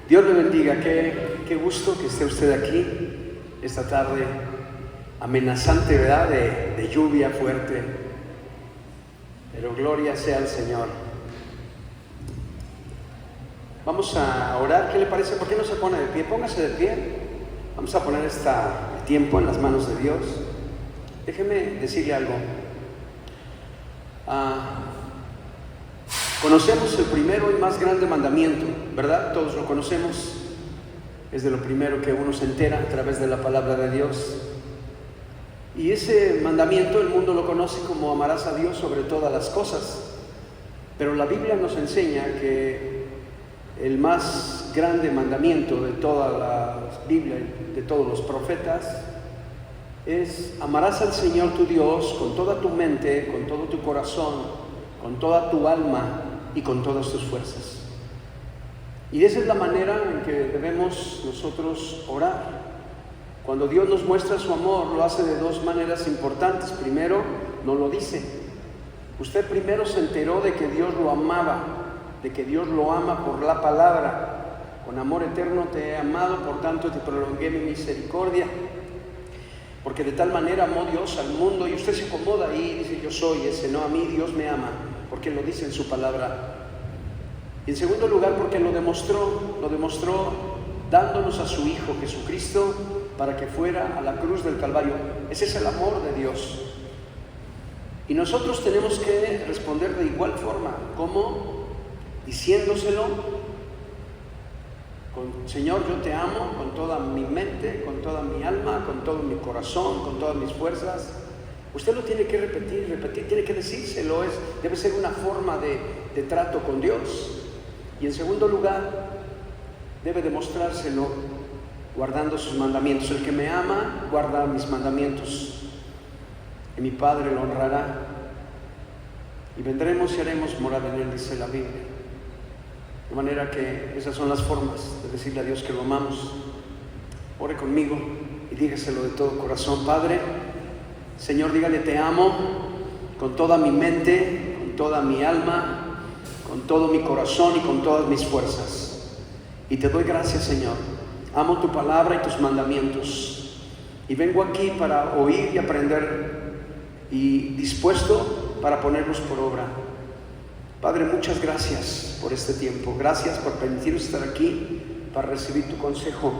Dios le bendiga, qué gusto que esté usted aquí esta tarde amenazante, ¿verdad? De lluvia fuerte, pero gloria sea al Señor. Vamos a orar, ¿qué le parece? ¿Por qué no se pone de pie? Póngase de pie. Vamos a poner este tiempo en las manos de Dios. Déjeme decirle algo. Conocemos el primero y más grande mandamiento, ¿verdad? Todos lo conocemos. Es de lo primero que uno se entera a través de la palabra de Dios. Y ese mandamiento el mundo lo conoce como amarás a Dios sobre todas las cosas. Pero la Biblia nos enseña que el más grande mandamiento de toda la Biblia, de todos los profetas, es amarás al Señor tu Dios con toda tu mente, con todo tu corazón, con toda tu alma y con todas tus fuerzas. Y esa es la manera en que debemos nosotros orar. Cuando Dios nos muestra su amor, lo hace de dos maneras importantes. Primero, nos lo dice. Usted primero se enteró de que Dios lo amaba, de que Dios lo ama por la palabra. Con amor eterno te he amado, por tanto te prolongué mi misericordia. Porque de tal manera amó Dios al mundo, y usted se acomoda ahí y dice: yo soy ese, no, a mí Dios me ama, porque lo dice en su palabra. Y en segundo lugar, porque lo demostró dándonos a su Hijo Jesucristo para que fuera a la cruz del Calvario. Ese es el amor de Dios. Y nosotros tenemos que responder de igual forma. ¿Cómo? Diciéndoselo: Señor, yo te amo con toda mi mente, con toda mi alma, con todo mi corazón, con todas mis fuerzas. Usted lo tiene que repetir, tiene que decírselo. Debe ser una forma de trato con Dios. Y en segundo lugar, debe demostrárselo guardando sus mandamientos. El que me ama, guarda mis mandamientos, y mi Padre lo honrará, y vendremos y haremos morada en él, dice la Biblia. De manera que esas son las formas de decirle a Dios que lo amamos. Ore conmigo y dígaselo de todo corazón. Padre, Señor, dígale: te amo con toda mi mente, con toda mi alma, con todo mi corazón y con todas mis fuerzas. Y te doy gracias, Señor. Amo tu palabra y tus mandamientos. Y vengo aquí para oír y aprender, y dispuesto para ponerlos por obra. Padre, muchas gracias por este tiempo. Gracias por permitirnos estar aquí para recibir tu consejo,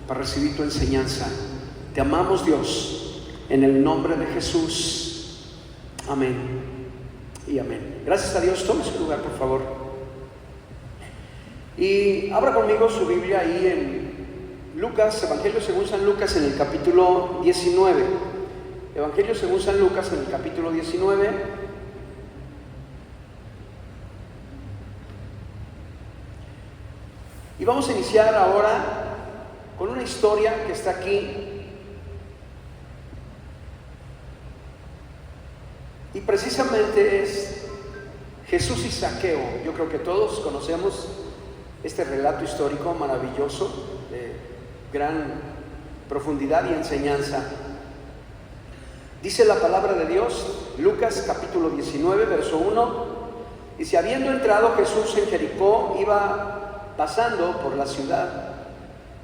para recibir tu enseñanza. Te amamos, Dios, en el nombre de Jesús. Amén y amén. Gracias a Dios. Tome su lugar, por favor. Y abra conmigo su Biblia ahí en Lucas, Evangelio según San Lucas, en el capítulo 19. Evangelio según San Lucas, en el capítulo 19. Y vamos a iniciar ahora con una historia que está aquí. Y precisamente es Jesús y Zaqueo. Yo creo que todos conocemos este relato histórico maravilloso, de gran profundidad y enseñanza. Dice la palabra de Dios, Lucas capítulo 19, verso 1. Dice: habiendo entrado Jesús en Jericó, iba pasando por la ciudad,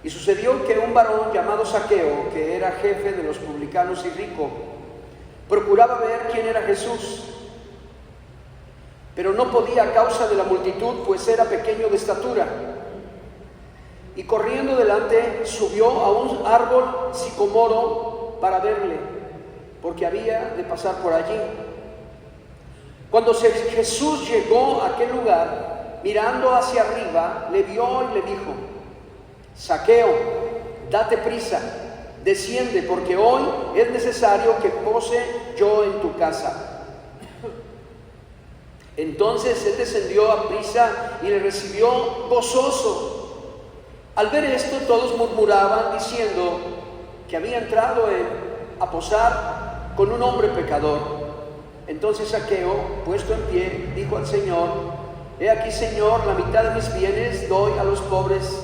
y sucedió que un varón llamado Zaqueo, que era jefe de los publicanos y rico, procuraba ver quién era Jesús, pero no podía a causa de la multitud, pues era pequeño de estatura. Y corriendo delante, subió a un árbol sicomoro para verle, porque había de pasar por allí. Cuando Jesús llegó a aquel lugar, mirando hacia arriba, le vio y le dijo: Zaqueo, date prisa, desciende, porque hoy es necesario que pose yo en tu casa. Entonces él descendió a prisa y le recibió gozoso. Al ver esto, todos murmuraban, diciendo que había entrado a posar con un hombre pecador. Entonces Zaqueo, puesto en pie, dijo al Señor: he aquí, Señor, la mitad de mis bienes doy a los pobres,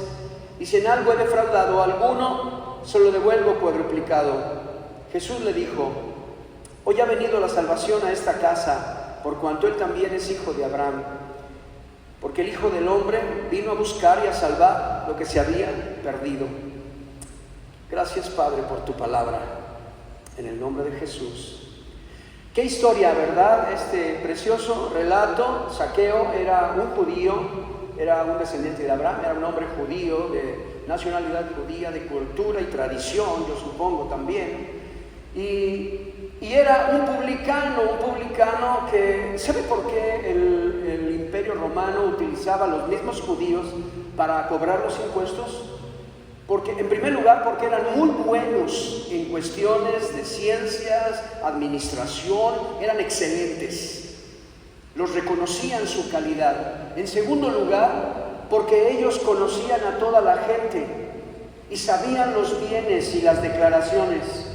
y si en algo he defraudado a alguno, se lo devuelvo cuadruplicado. Jesús le dijo: hoy ha venido la salvación a esta casa, por cuanto él también es hijo de Abraham, porque el Hijo del Hombre vino a buscar y a salvar lo que se había perdido. Gracias, Padre, por tu palabra, en el nombre de Jesús. Qué historia, ¿verdad? Este precioso relato. Zaqueo era un judío, era un descendiente de Abraham, era un hombre judío, de nacionalidad judía, de cultura y tradición, yo supongo también. Y era un publicano que, ¿sabe por qué el Imperio Romano utilizaba a los mismos judíos para cobrar los impuestos? Porque, en primer lugar, porque eran muy buenos en cuestiones de ciencias, administración, eran excelentes. Los reconocían su calidad. En segundo lugar, porque ellos conocían a toda la gente y sabían los bienes y las declaraciones.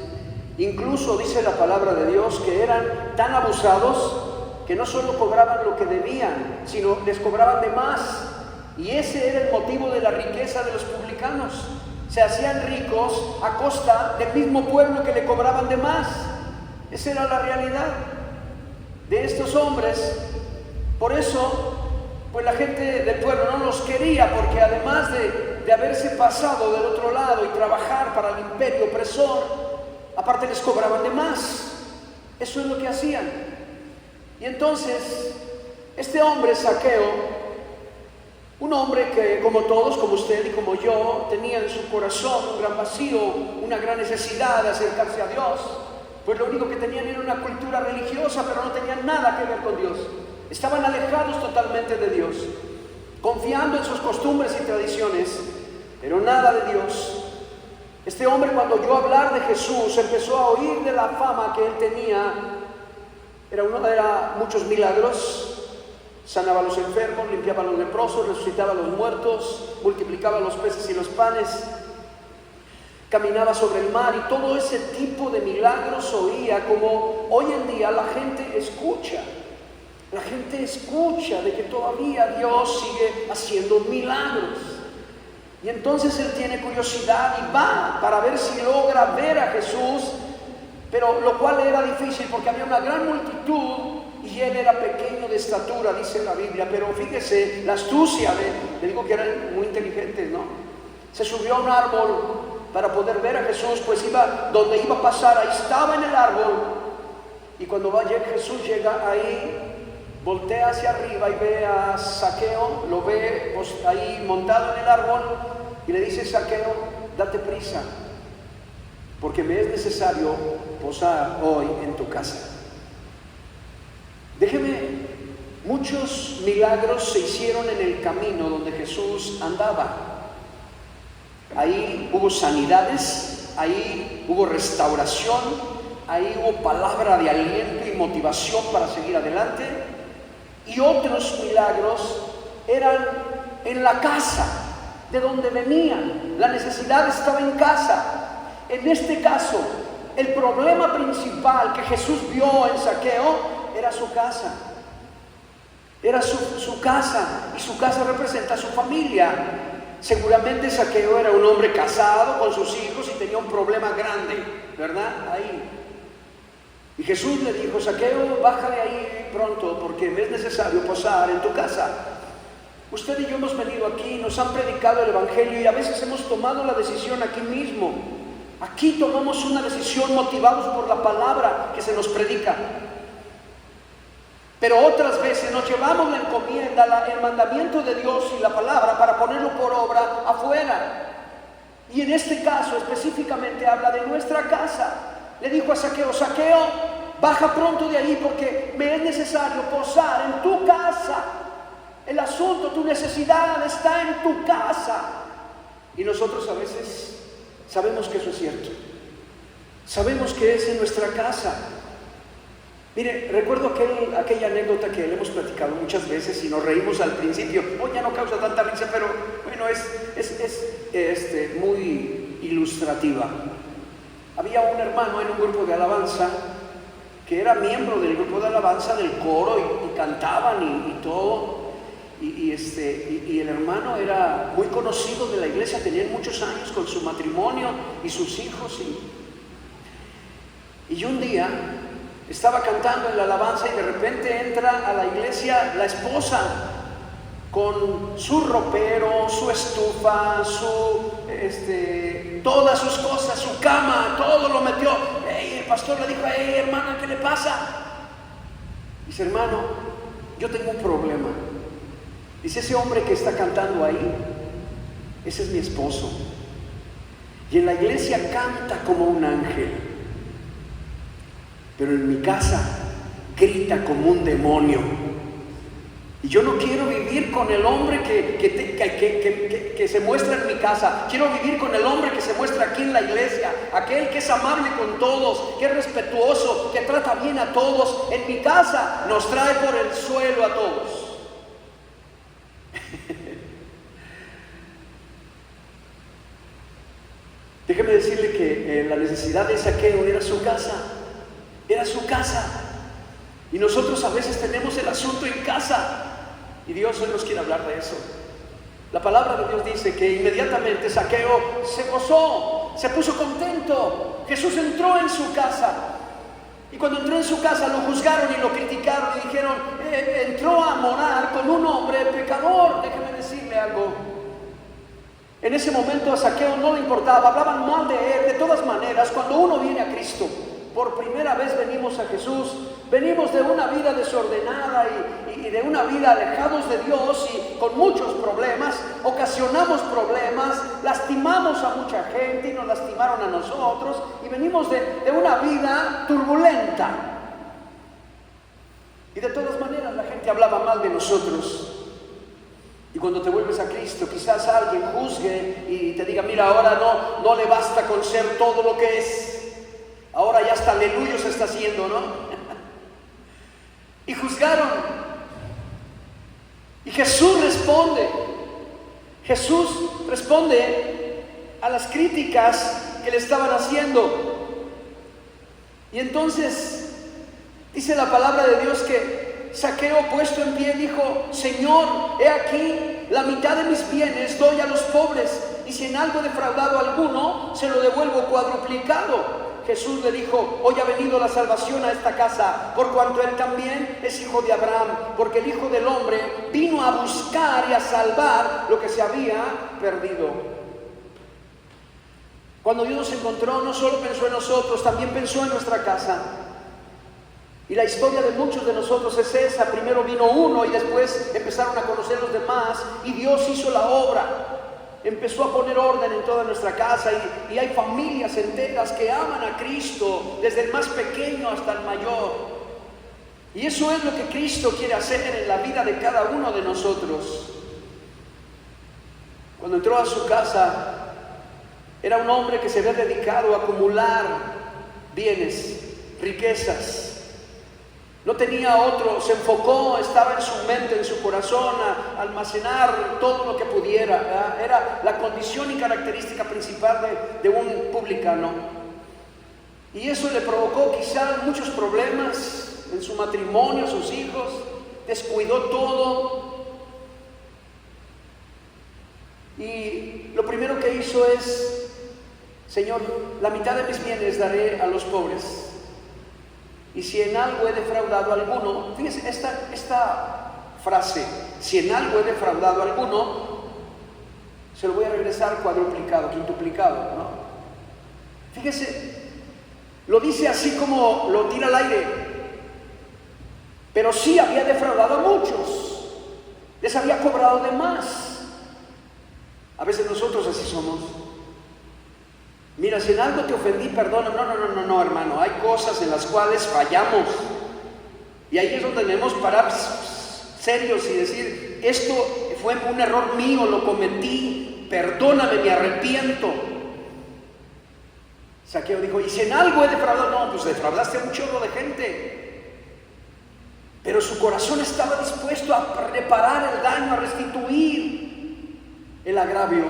Incluso dice la palabra de Dios que eran tan abusados que no solo cobraban lo que debían, sino les cobraban de más. Y ese era el motivo de la riqueza de los publicanos. Se hacían ricos a costa del mismo pueblo que le cobraban de más. Esa era la realidad de estos hombres. Por eso, pues la gente del pueblo no los quería, porque además de haberse pasado del otro lado y trabajar para el imperio opresor, aparte les cobraban de más. Eso es lo que hacían. Y entonces, este hombre, Zaqueo, un hombre que, como todos, como usted y como yo, tenía en su corazón un gran vacío, una gran necesidad de acercarse a Dios, pues lo único que tenían era una cultura religiosa, pero no tenían nada que ver con Dios. Estaban alejados totalmente de Dios, confiando en sus costumbres y tradiciones, pero nada de Dios. Este hombre, cuando oyó hablar de Jesús, empezó a oír de la fama que él tenía. Era muchos milagros. Sanaba a los enfermos, limpiaba a los leprosos, resucitaba a los muertos, multiplicaba los peces y los panes, caminaba sobre el mar, y todo ese tipo de milagros oía, como hoy en día la gente escucha. La gente escucha de que todavía Dios sigue haciendo milagros. Y entonces él tiene curiosidad y va para ver si logra ver a Jesús, pero lo cual era difícil porque había una gran multitud y él era pequeño de estatura, dice la Biblia. Pero fíjese la astucia le digo que eran muy inteligentes, ¿no? Se subió a un árbol para poder ver a Jesús, pues donde iba a pasar, ahí estaba en el árbol. Y cuando Jesús llega ahí, voltea hacia arriba y ve a Zaqueo, lo ve pues, ahí montado en el árbol, y le dice: Zaqueo, date prisa, porque me es necesario posar hoy en tu casa. Déjeme, muchos milagros se hicieron en el camino donde Jesús andaba. Ahí hubo sanidades, ahí hubo restauración, ahí hubo palabra de aliento y motivación para seguir adelante. Y otros milagros eran en la casa de donde venían. La necesidad estaba en casa. En este caso, el problema principal que Jesús vio en Zaqueo era su casa. Era su casa, y su casa representa a su familia. Seguramente Zaqueo era un hombre casado con sus hijos y tenía un problema grande, ¿verdad? Ahí. Y Jesús le dijo: Zaqueo, baja de ahí pronto, porque me es necesario posar en tu casa. Usted y yo hemos venido aquí, nos han predicado el Evangelio, y a veces hemos tomado la decisión aquí mismo. Aquí tomamos una decisión motivados por la palabra que se nos predica. Pero otras veces nos llevamos la encomienda, el mandamiento de Dios y la palabra para ponerlo por obra afuera. Y en este caso específicamente habla de nuestra casa. Le dijo a Zaqueo: Zaqueo, baja pronto de ahí, porque me es necesario posar en tu casa. El asunto, tu necesidad está en tu casa. Y nosotros a veces sabemos que eso es cierto. Sabemos que es en nuestra casa. Mire, recuerdo aquella anécdota que le hemos platicado muchas veces y nos reímos al principio. Hoy ya no causa tanta risa, pero bueno, es muy ilustrativa. Había un hermano en un grupo de alabanza que era miembro del grupo de alabanza, del coro, y cantaban y todo. Y el hermano era muy conocido de la iglesia, tenían muchos años con su matrimonio y sus hijos. Y un día estaba cantando en la alabanza y de repente entra a la iglesia la esposa con su ropero, su estufa, todas sus cosas, su cama, todo lo metió. El pastor le dijo: hey, hermana, ¿qué le pasa? Dice: hermano, yo tengo un problema. Dice: ese hombre que está cantando ahí, ese es mi esposo. Y en la iglesia canta como un ángel, pero en mi casa grita como un demonio. Y yo no quiero vivir con el hombre que se muestra en mi casa. Quiero vivir con el hombre que se muestra aquí en la iglesia, aquel que es amable con todos, que es respetuoso, que trata bien a todos. En mi casa nos trae por el suelo a todos. Déjeme decirle que la necesidad de Zaqueo era su casa. Era su casa. Y nosotros a veces tenemos el asunto en casa. Y Dios hoy nos quiere hablar de eso. La palabra de Dios dice que inmediatamente Zaqueo se gozó, se puso contento. Jesús entró en su casa. Y cuando entró en su casa lo juzgaron y lo criticaron y dijeron: entró a morar con un hombre pecador. Déjeme decirle algo. En ese momento a Zaqueo no le importaba, hablaban mal de él. De todas maneras, cuando uno viene a Cristo, por primera vez venimos a Jesús, venimos de una vida desordenada y de una vida alejados de Dios y con muchos problemas, ocasionamos problemas, lastimamos a mucha gente y nos lastimaron a nosotros, y venimos de una vida turbulenta. Y de todas maneras la gente hablaba mal de nosotros. Y cuando te vuelves a Cristo, quizás alguien juzgue y te diga: mira, ahora no le basta con ser todo lo que es. Ahora ya hasta aleluya se está haciendo, ¿no? Y juzgaron. Y Jesús responde. Jesús responde a las críticas que le estaban haciendo. Y entonces dice la palabra de Dios que Zaqueo, puesto en pie, dijo: Señor, he aquí, la mitad de mis bienes doy a los pobres, y si en algo he defraudado a alguno, se lo devuelvo cuadruplicado. Jesús le dijo: hoy ha venido la salvación a esta casa, por cuanto él también es hijo de Abraham, porque el Hijo del Hombre vino a buscar y a salvar lo que se había perdido. Cuando Dios nos encontró, no solo pensó en nosotros, también pensó en nuestra casa. Y la historia de muchos de nosotros es esa: primero vino uno y después empezaron a conocer los demás, y Dios hizo la obra. Empezó a poner orden en toda nuestra casa, y hay familias enteras que aman a Cristo, desde el más pequeño hasta el mayor. Y eso es lo que Cristo quiere hacer en la vida de cada uno de nosotros. Cuando entró a su casa, era un hombre que se había dedicado a acumular bienes, riquezas. No tenía otro, se enfocó, estaba en su mente, en su corazón, a almacenar todo lo que pudiera, ¿verdad? Era la condición y característica principal de un publicano. Y eso le provocó quizá muchos problemas en su matrimonio, sus hijos, descuidó todo. Y lo primero que hizo es: Señor, la mitad de mis bienes daré a los pobres. Y si en algo he defraudado a alguno, fíjese esta frase: si en algo he defraudado a alguno, se lo voy a regresar cuadruplicado, quintuplicado, ¿no? Fíjese, lo dice así como lo tira al aire, pero sí había defraudado a muchos, les había cobrado de más. A veces nosotros así somos. Mira, si en algo te ofendí, perdona. No, hermano. Hay cosas en las cuales fallamos. Y ahí es donde debemos parar serios y decir: esto fue un error mío, lo cometí, perdóname, me arrepiento. Zaqueo dijo: y si en algo he defraudado, no, pues defraudaste a un chorro de gente. Pero su corazón estaba dispuesto a reparar el daño, a restituir el agravio.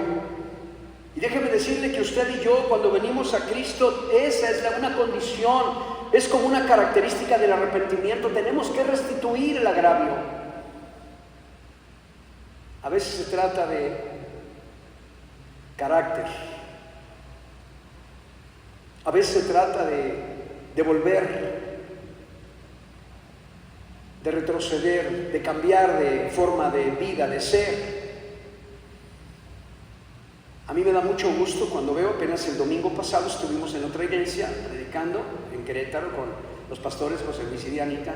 Y déjeme decirle que usted y yo, cuando venimos a Cristo, esa es una condición, es como una característica del arrepentimiento. Tenemos que restituir el agravio. A veces se trata de carácter. A veces se trata de devolver, de retroceder, de cambiar de forma de vida, de ser. A mí me da mucho gusto cuando veo, apenas el domingo pasado estuvimos en otra iglesia predicando en Querétaro con los pastores José Luis y Dianita,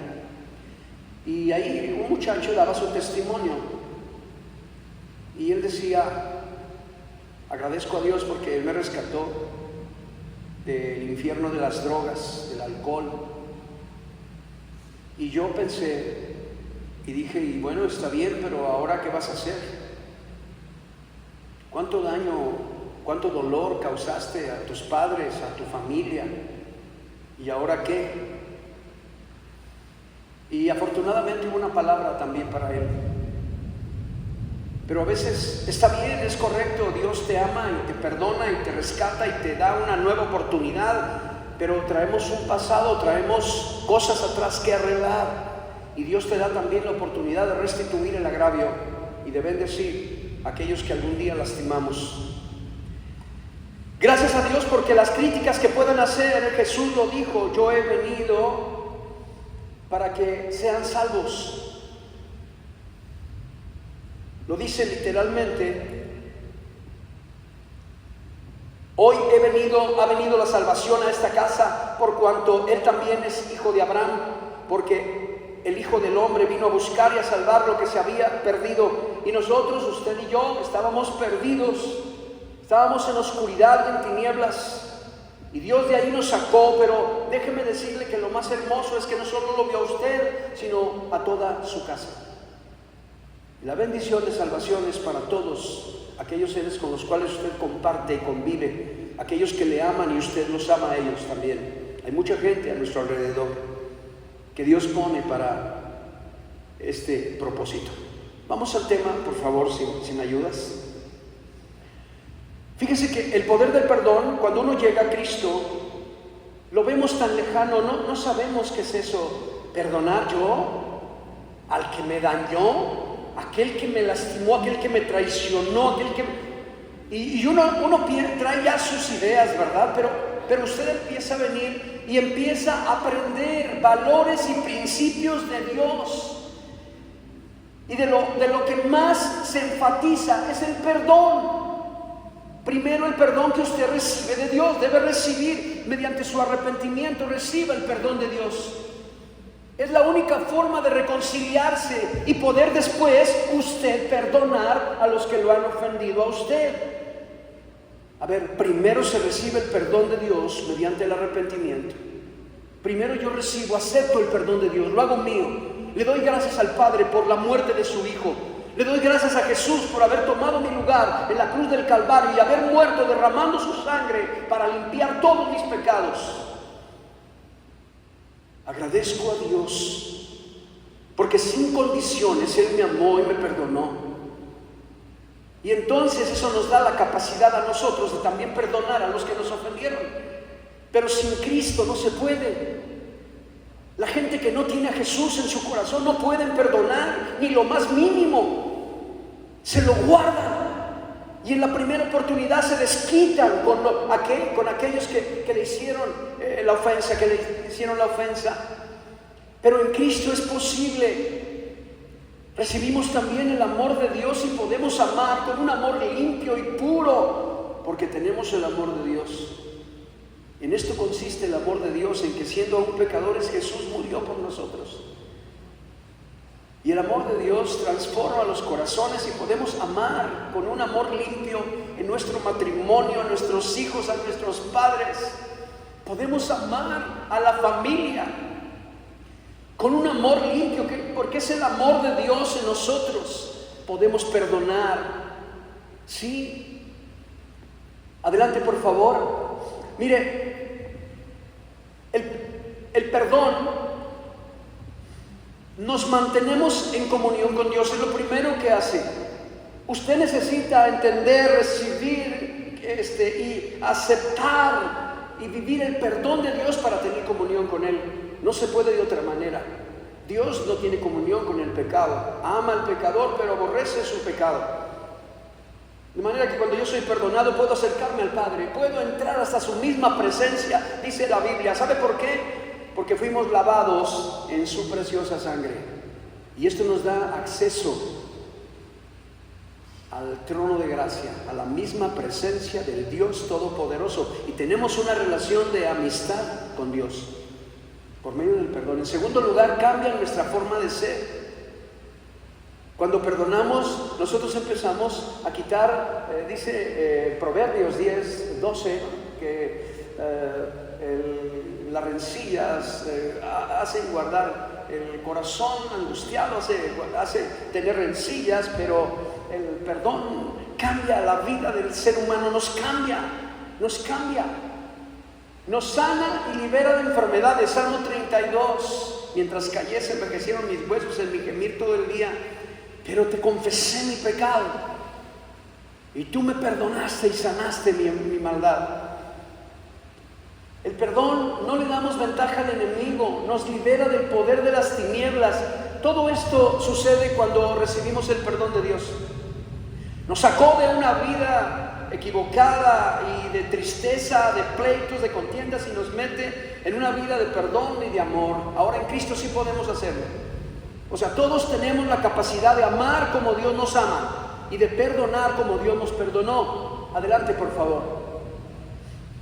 y ahí un muchacho daba su testimonio y él decía: agradezco a Dios porque Él me rescató del infierno de las drogas, del alcohol. Y yo pensé y dije: y bueno, está bien, pero ¿ahora qué vas a hacer? ¿Cuánto daño, cuánto dolor causaste a tus padres, a tu familia? ¿Y ahora qué? Y afortunadamente hubo una palabra también para él. Pero a veces está bien, es correcto, Dios te ama y te perdona y te rescata y te da una nueva oportunidad, pero traemos un pasado, traemos cosas atrás que arreglar, y Dios te da también la oportunidad de restituir el agravio y de bendecir a aquellos que algún día lastimamos. Gracias a Dios porque las críticas que puedan hacer, Jesús lo dijo: yo he venido para que sean salvos. Lo dice literalmente: hoy ha venido la salvación a esta casa, por cuanto él también es hijo de Abraham, porque el Hijo del Hombre vino a buscar y a salvar lo que se había perdido. Y nosotros, usted y yo, estábamos perdidos, estábamos en oscuridad, en tinieblas, y Dios de ahí nos sacó. Pero déjeme decirle que lo más hermoso es que no solo lo vio a usted, sino a toda su casa. Y la bendición de salvación es para todos aquellos seres con los cuales usted comparte y convive, aquellos que le aman y usted los ama a ellos también. Hay mucha gente a nuestro alrededor que Dios pone para este propósito. Vamos al tema, por favor, sin ayudas. Fíjese que el poder del perdón, cuando uno llega a Cristo, lo vemos tan lejano, no sabemos qué es eso. Perdonar yo al que me dañó, aquel que me lastimó, aquel que me traicionó, y uno trae ya sus ideas, ¿verdad? Pero usted empieza a venir y empieza a aprender valores y principios de Dios. Y de lo que más se enfatiza es el perdón. Primero, el perdón que usted recibe de Dios. Debe recibir mediante su arrepentimiento, reciba el perdón de Dios. Es la única forma de reconciliarse y poder después usted perdonar a los que lo han ofendido a usted. A ver, primero se recibe el perdón de Dios mediante el arrepentimiento. Primero yo acepto el perdón de Dios, lo hago mío. Le doy gracias al Padre por la muerte de su Hijo. Le doy gracias a Jesús por haber tomado mi lugar en la cruz del Calvario y haber muerto derramando su sangre para limpiar todos mis pecados. Agradezco a Dios porque sin condiciones Él me amó y me perdonó. Y entonces eso nos da la capacidad a nosotros de también perdonar a los que nos ofendieron. Pero sin Cristo no se puede. La gente que no tiene a Jesús en su corazón no pueden perdonar ni lo más mínimo. Se lo guardan. Y en la primera oportunidad se desquitan con aquellos que le hicieron la ofensa, que le hicieron la ofensa. Pero en Cristo es posible. Recibimos también el amor de Dios y podemos amar con un amor limpio y puro, porque tenemos el amor de Dios. En esto consiste el amor de Dios, en que siendo aún pecadores Jesús murió por nosotros. Y el amor de Dios transforma los corazones y podemos amar con un amor limpio en nuestro matrimonio, a nuestros hijos, a nuestros padres. Podemos amar a la familia con un amor limpio, porque es el amor de Dios en nosotros. Podemos perdonar. Sí. Adelante, por favor. Mire, el perdón, nos mantenemos en comunión con Dios, es lo primero que hace. Usted necesita entender, recibir y aceptar y vivir el perdón de Dios para tener comunión con Él. No se puede de otra manera. Dios no tiene comunión con el pecado. Ama al pecador, pero aborrece su pecado. De manera que cuando yo soy perdonado puedo acercarme al Padre, puedo entrar hasta su misma presencia, dice la Biblia. ¿Sabe por qué? Porque fuimos lavados en su preciosa sangre. Y esto nos da acceso al trono de gracia, a la misma presencia del Dios Todopoderoso. Y tenemos una relación de amistad con Dios por medio del perdón. En segundo lugar, cambia nuestra forma de ser. Cuando perdonamos, nosotros empezamos a quitar, dice Proverbios 10:12, que las rencillas hacen guardar el corazón angustiado, hace tener rencillas, pero el perdón cambia la vida del ser humano, nos cambia, nos sana y libera de enfermedades. Salmo 32, mientras callé se envejecieron mis huesos en mi gemir todo el día, pero te confesé mi pecado y tú me perdonaste y sanaste mi maldad. El perdón no le damos ventaja al enemigo, nos libera del poder de las tinieblas. Todo esto sucede cuando recibimos el perdón de Dios. Nos sacó de una vida equivocada y de tristeza, de pleitos, de contiendas, y nos mete en una vida de perdón y de amor. Ahora en Cristo sí podemos hacerlo. O sea, todos tenemos la capacidad de amar como Dios nos ama y de perdonar como Dios nos perdonó. Adelante, por favor.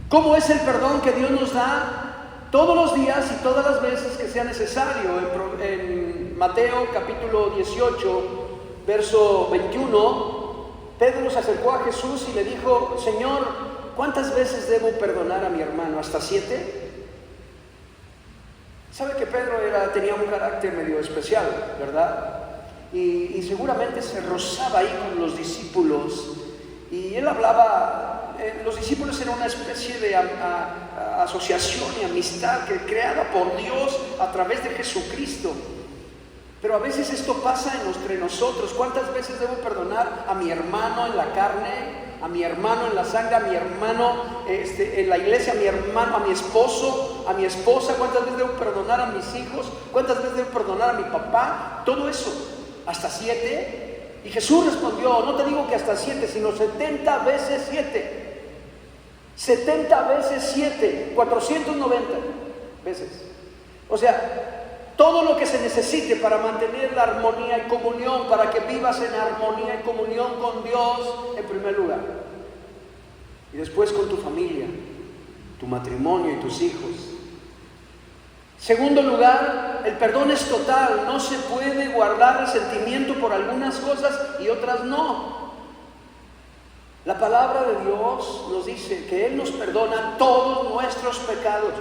¿Cómo es el perdón que Dios nos da? Todos los días y todas las veces que sea necesario. En Mateo capítulo 18, verso 21, Pedro se acercó a Jesús y le dijo: Señor, ¿cuántas veces debo perdonar a mi hermano? ¿Hasta 7? Sabe que Pedro tenía un carácter medio especial, ¿verdad? Y seguramente se rozaba ahí con los discípulos. Y él hablaba, los discípulos eran una especie de asociación y amistad creada por Dios a través de Jesucristo. Pero a veces esto pasa entre nosotros. ¿Cuántas veces debo perdonar a mi hermano en la carne, a mi hermano en la sangre, a mi hermano en la iglesia, a mi hermano, a mi esposo, a mi esposa? ¿Cuántas veces debo perdonar a mis hijos? ¿Cuántas veces debo perdonar a mi papá? Todo eso, ¿hasta 7? Y Jesús respondió: no te digo que hasta 7, sino 70 veces 7. 70 veces 7, 490 veces. O sea, todo lo que se necesite para mantener la armonía y comunión, para que vivas en armonía y comunión con Dios en primer lugar. Y después con tu familia, tu matrimonio y tus hijos. Segundo lugar, el perdón es total. No se puede guardar resentimiento por algunas cosas y otras no. La palabra de Dios nos dice que Él nos perdona todos nuestros pecados.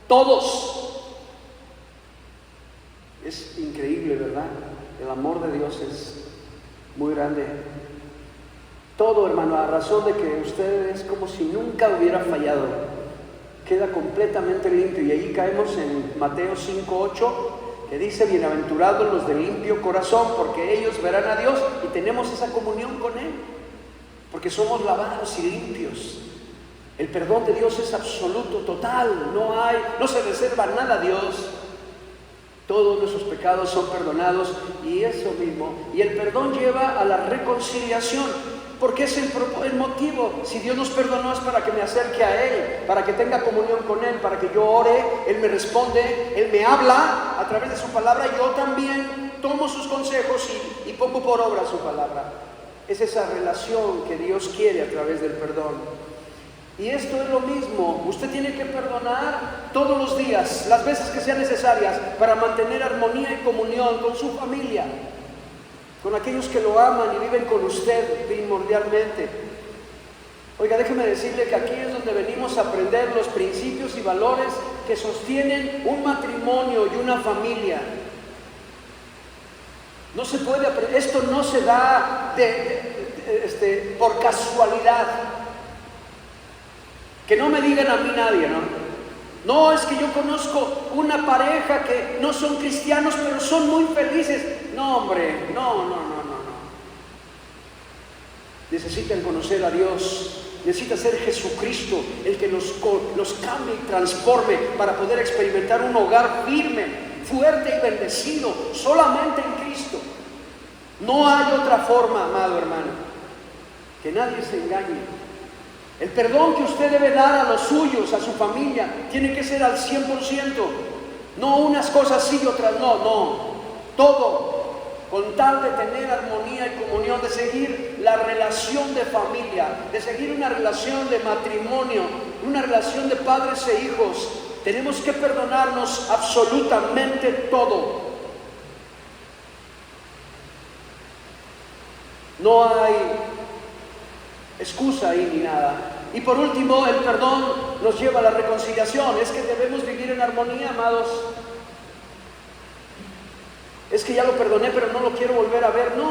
Todos. Es increíble, ¿verdad? El amor de Dios es muy grande. Todo, hermano, a razón de que usted es como si nunca hubiera fallado, queda completamente limpio. Y ahí caemos en Mateo 5:8, que dice: bienaventurados los de limpio corazón, porque ellos verán a Dios. Y tenemos esa comunión con Él, porque somos lavados y limpios. El perdón de Dios es absoluto, total. No se reserva nada a Dios. Todos nuestros pecados son perdonados, y eso mismo. Y el perdón lleva a la reconciliación, porque es el motivo. Si Dios nos perdonó es para que me acerque a Él, para que tenga comunión con Él, para que yo ore, Él me responde, Él me habla a través de su palabra. Yo también tomo sus consejos y pongo por obra su palabra. Es esa relación que Dios quiere a través del perdón. Y esto es lo mismo. Usted tiene que perdonar todos los días, las veces que sean necesarias, para mantener armonía y comunión con su familia, con aquellos que lo aman y viven con usted primordialmente. Oiga, déjeme decirle que aquí es donde venimos a aprender los principios y valores que sostienen un matrimonio y una familia. No se puede aprender, esto no se da por casualidad. Que no me digan a mí nadie, ¿no? No, es que yo conozco una pareja que no son cristianos, pero son muy felices. No, hombre, no. Necesitan conocer a Dios. Necesita ser Jesucristo el que los cambie y transforme para poder experimentar un hogar firme, fuerte y bendecido, solamente en Cristo. No hay otra forma, amado hermano. Que nadie se engañe. El perdón que usted debe dar a los suyos, a su familia, tiene que ser al 100%. No unas cosas sí y otras no. todo, con tal de tener armonía y comunión, de seguir la relación de familia, de seguir una relación de matrimonio, una relación de padres e hijos. Tenemos que perdonarnos absolutamente todo. No hay excusa ahí ni nada. Y por último, el perdón nos lleva a la reconciliación. Es que debemos vivir en armonía, amados. Es que ya lo perdoné, pero no lo quiero volver a ver. No.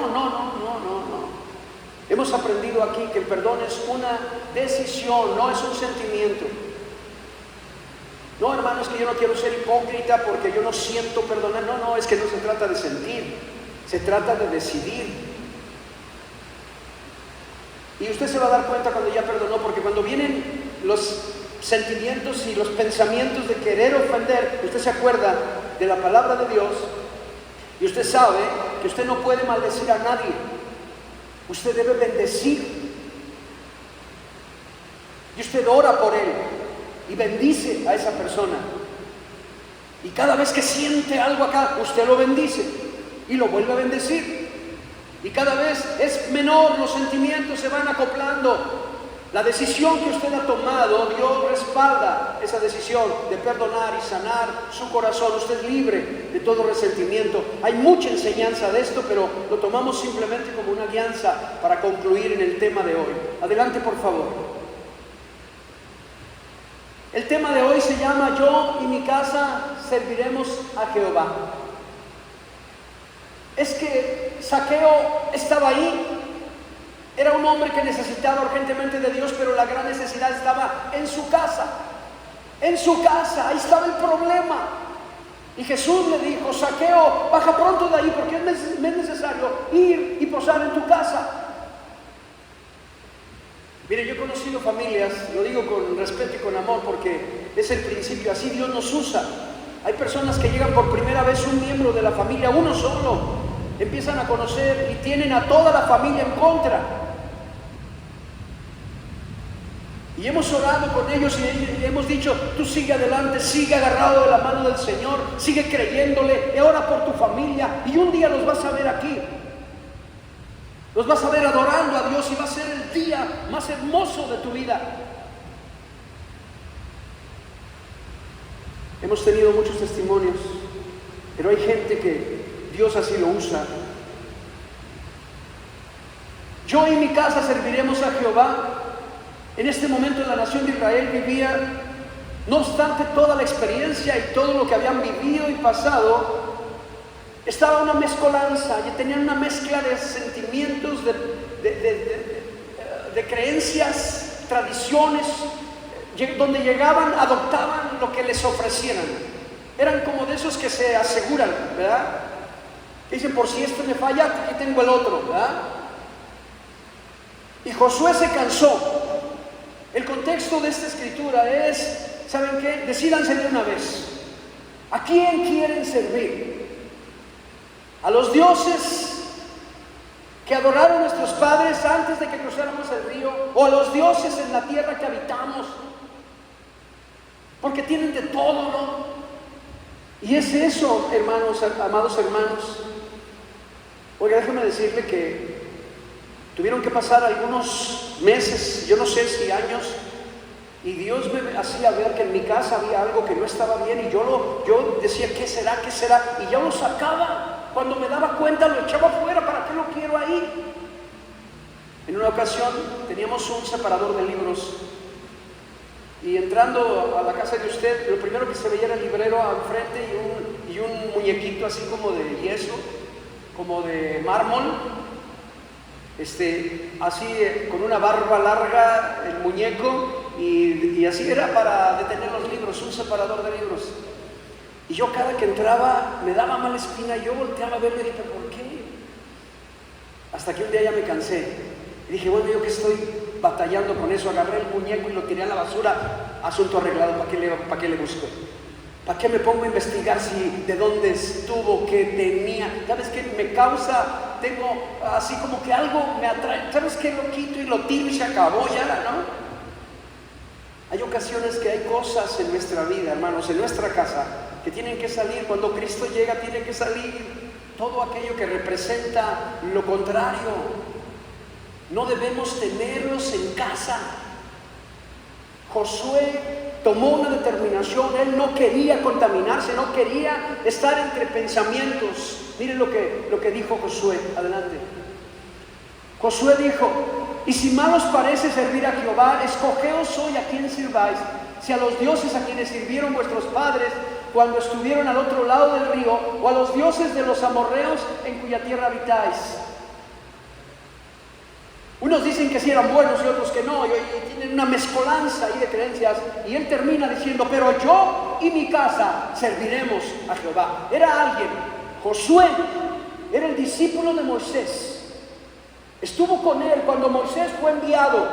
Hemos aprendido aquí que el perdón es una decisión, no es un sentimiento. No, hermanos, que yo no quiero ser hipócrita porque yo no siento perdonar. No, es que no se trata de sentir, se trata de decidir. Y usted se va a dar cuenta cuando ya perdonó, porque cuando vienen los sentimientos y los pensamientos de querer ofender, usted se acuerda de la palabra de Dios y usted sabe que usted no puede maldecir a nadie. Usted debe bendecir. Y usted ora por él y bendice a esa persona. Y cada vez que siente algo acá, usted lo bendice y lo vuelve a bendecir. Y cada vez es menor, los sentimientos se van acoplando. La decisión que usted ha tomado, Dios respalda esa decisión de perdonar y sanar su corazón. Usted es libre de todo resentimiento. Hay mucha enseñanza de esto, pero lo tomamos simplemente como una guianza para concluir en el tema de hoy. Adelante, por favor. El tema de hoy se llama Yo y mi casa serviremos a Jehová. Es que Zaqueo estaba ahí. Era un hombre que necesitaba urgentemente de Dios, pero la gran necesidad estaba en su casa. En su casa, ahí estaba el problema. Y Jesús le dijo: Zaqueo, baja pronto de ahí, porque es necesario ir y posar en tu casa. Mire, yo he conocido familias, lo digo con respeto y con amor, porque es el principio, así Dios nos usa. Hay personas que llegan por primera vez, un miembro de la familia, uno solo, empiezan a conocer y tienen a toda la familia en contra. Y hemos orado con ellos y hemos dicho: tú sigue adelante, sigue agarrado de la mano del Señor, sigue creyéndole, y ora por tu familia, y un día los vas a ver aquí. Los vas a ver adorando a Dios y va a ser el día más hermoso de tu vida. Hemos tenido muchos testimonios, pero hay gente que Dios así lo usa. Yo y mi casa serviremos a Jehová. En este momento la nación de Israel vivía, no obstante toda la experiencia y todo lo que habían vivido y pasado, estaba una mezcolanza, y tenían una mezcla de sentimientos, de creencias, tradiciones, donde llegaban, adoptaban lo que les ofrecieran. Eran como de esos que se aseguran, ¿verdad? Dicen: por si este me falla, aquí tengo el otro, ¿verdad? Y Josué se cansó. El contexto de esta escritura es, ¿saben qué? Decídanse de una vez. ¿A quién quieren servir? ¿A los dioses que adoraron nuestros padres antes de que cruzáramos el río? ¿O a los dioses en la tierra que habitamos? Porque tienen de todo, ¿no? Y es eso, hermanos, amados hermanos. Oiga, déjeme decirle que tuvieron que pasar algunos meses, yo no sé si años, y Dios me hacía ver que en mi casa había algo que no estaba bien, y yo decía: ¿qué será? ¿Qué será? Y yo lo sacaba. Cuando me daba cuenta, lo echaba afuera. ¿Para qué lo quiero ahí? En una ocasión teníamos un separador de libros, y entrando a la casa de usted, lo primero que se veía era el librero al frente y un muñequito así como de yeso, como de mármol, así con una barba larga el muñeco, y así era para detener los libros, un separador de libros. Y yo cada que entraba me daba mala espina, yo volteaba a verlo y dije: ¿por qué? Hasta que un día ya me cansé y dije: bueno, yo que estoy batallando con eso, agarré el muñeco y lo tiré a la basura. Asunto arreglado. ¿Para qué le busco? ¿Para qué me pongo a investigar si de dónde estuvo, qué tenía? ¿Sabes qué? Me causa, tengo así como que algo me atrae. ¿Sabes qué? Lo quito y lo tiro y se acabó ya, ¿no? Hay ocasiones que hay cosas en nuestra vida, hermanos, en nuestra casa, que tienen que salir. Cuando Cristo llega, tiene que salir. todo aquello que representa lo contrario. No debemos tenerlos en casa. Josué tomó una determinación, él no quería contaminarse, no quería estar entre pensamientos. Miren lo que dijo Josué, adelante. Josué dijo: y si mal os parece servir a Jehová, escogeos hoy a quién sirváis, si a los dioses a quienes sirvieron vuestros padres cuando estuvieron al otro lado del río, o a los dioses de los amorreos en cuya tierra habitáis. Unos dicen que sí eran buenos y otros que no, y tienen una mezcolanza ahí de creencias, y él termina diciendo: pero yo y mi casa serviremos a Jehová. Era alguien, Josué, era el discípulo de Moisés. Estuvo con él cuando Moisés fue enviado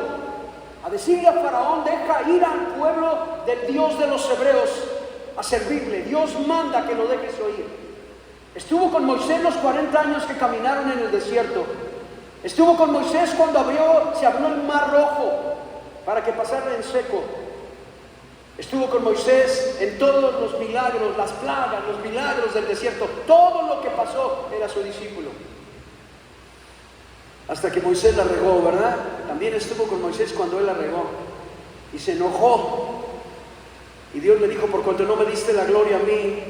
a decirle a Faraón: deja ir al pueblo del Dios de los hebreos a servirle. Dios manda que lo dejes oír. Estuvo con Moisés los 40 años que caminaron en el desierto. Estuvo con Moisés cuando se abrió el mar rojo para que pasara en seco. Estuvo con Moisés en todos los milagros, las plagas, los milagros del desierto. Todo lo que pasó era su discípulo. Hasta que Moisés la regó, ¿verdad? También estuvo con Moisés cuando él la regó. Y se enojó. Y Dios le dijo: por cuanto no me diste la gloria a mí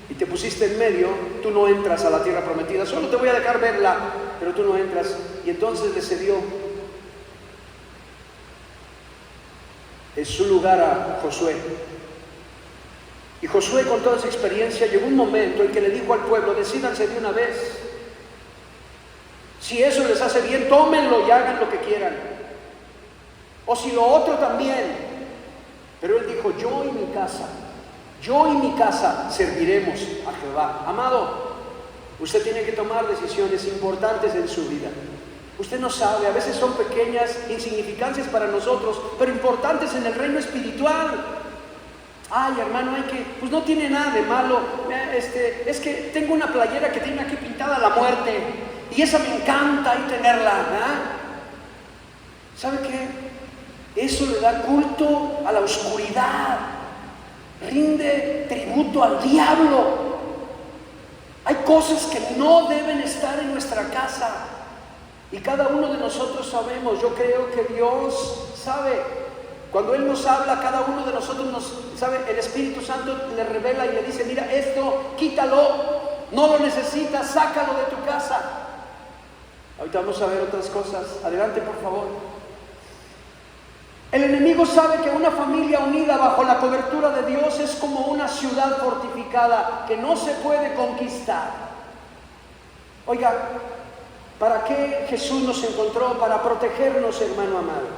y te pusiste en medio, tú no entras a la tierra prometida. Solo te voy a dejar verla, pero tú no entras. Y entonces le cedió en su lugar a Josué. Y Josué, con toda esa experiencia, llegó un momento en que le dijo al pueblo: decídanse de una vez. Si eso les hace bien, tómenlo y hagan lo que quieran. O si lo otro también. Pero él dijo: yo y mi casa serviremos a Jehová. Amado, usted tiene que tomar decisiones importantes en su vida. Usted no sabe, a veces son pequeñas insignificancias para nosotros, pero importantes en el reino espiritual. Ay, hermano, pues no tiene nada de malo. Es que tengo una playera que tiene aquí pintada la muerte, y esa me encanta y tenerla, ¿verdad? ¿Sabe qué? Eso le da culto a la oscuridad, rinde tributo al diablo. Hay cosas que no deben estar en nuestra casa, y cada uno de nosotros sabemos. Yo creo que Dios sabe. Cuando Él nos habla, cada uno de nosotros sabe. El Espíritu Santo le revela y le dice: mira, esto quítalo, no lo necesitas, sácalo de tu casa. Ahorita vamos a ver otras cosas. Adelante, por favor. El enemigo sabe que una familia unida bajo la cobertura de Dios es como una ciudad fortificada que no se puede conquistar. Oiga, ¿para qué Jesús nos encontró? Para protegernos, hermano amado.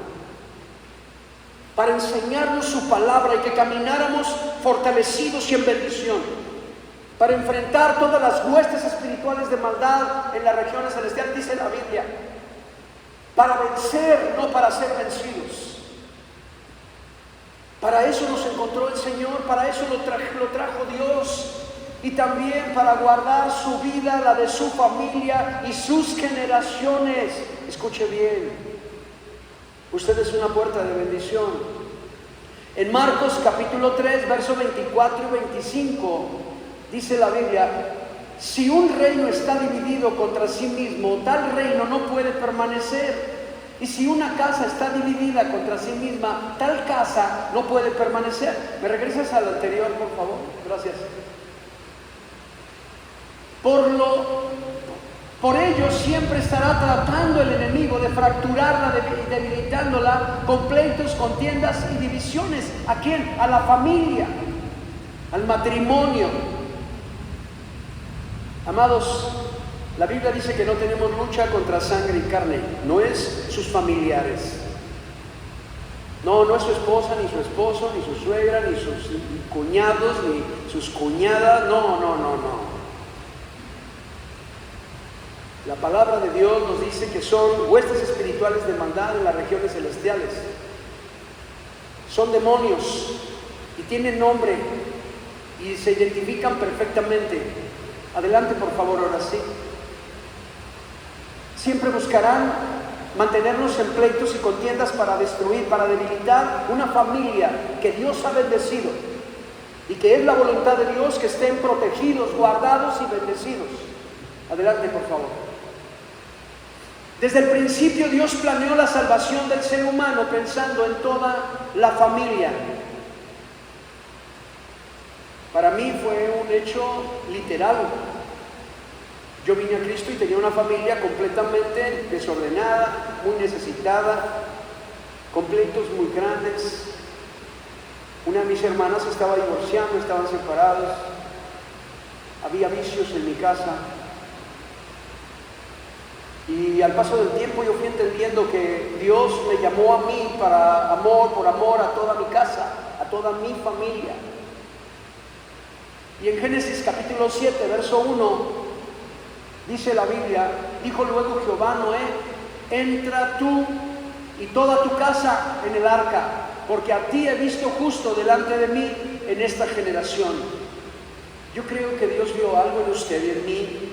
Para enseñarnos su palabra y que camináramos fortalecidos y en bendición. Para enfrentar todas las huestes espirituales de maldad en las regiones celestiales, dice la Biblia. Para vencer, no para ser vencidos. Para eso nos encontró el Señor, para eso lo trajo Dios, y también para guardar su vida, la de su familia y sus generaciones. Escuche bien, usted es una puerta de bendición. En Marcos capítulo 3, versos 24 y 25, dice la Biblia: si un reino está dividido contra sí mismo, tal reino no puede permanecer. Y si una casa está dividida contra sí misma, tal casa no puede permanecer. ¿Me regresas al anterior, por favor? Gracias. Por ello siempre estará tratando el enemigo de fracturarla, debilitándola con pleitos, contiendas y divisiones. ¿A quién? A la familia, al matrimonio. Amados, la Biblia dice que no tenemos lucha contra sangre y carne. No es sus familiares. No es su esposa, ni su esposo, ni su suegra, ni sus cuñados, ni sus cuñadas. No. La palabra de Dios nos dice que son huestes espirituales de maldad en las regiones celestiales. Son demonios y tienen nombre y se identifican perfectamente. Adelante, por favor, ahora sí. Siempre buscarán mantenernos en pleitos y contiendas para destruir, para debilitar una familia que Dios ha bendecido y que es la voluntad de Dios que estén protegidos, guardados y bendecidos. Adelante, por favor. Desde el principio Dios planeó la salvación del ser humano pensando en toda la familia. Para mí fue un hecho literal. Yo vine a Cristo y tenía una familia completamente desordenada, muy necesitada, con pleitos muy grandes. Una de mis hermanas estaba divorciando, estaban separados, había vicios en mi casa. Y al paso del tiempo yo fui entendiendo que Dios me llamó a mí para amor, por amor a toda mi casa, a toda mi familia. Y en Génesis capítulo 7, verso 1, dice la Biblia, dijo luego Jehová a Noé, entra tú y toda tu casa en el arca, porque a ti he visto justo delante de mí en esta generación. Yo creo que Dios vio algo en usted y en mí.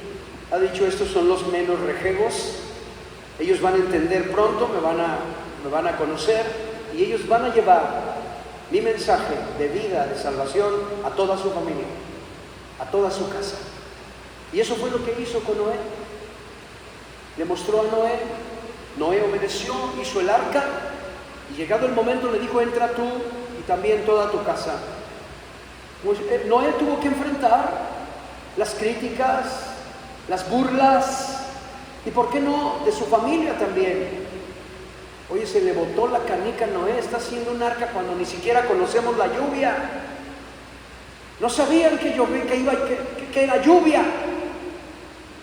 Ha dicho, estos son los menos rejegos, ellos van a entender pronto, me van a conocer, y ellos van a llevar mi mensaje de vida, de salvación a toda su familia, a toda su casa. Y eso fue lo que hizo con Noé. Le mostró a Noé, Noé obedeció, hizo el arca, y llegado el momento le dijo, entra tú y también toda tu casa. Pues, Noé tuvo que enfrentar las críticas, las burlas, y por qué no de su familia también. Oye, se le botó la canica a Noé, está haciendo un arca cuando ni siquiera conocemos la lluvia. No sabían que era lluvia.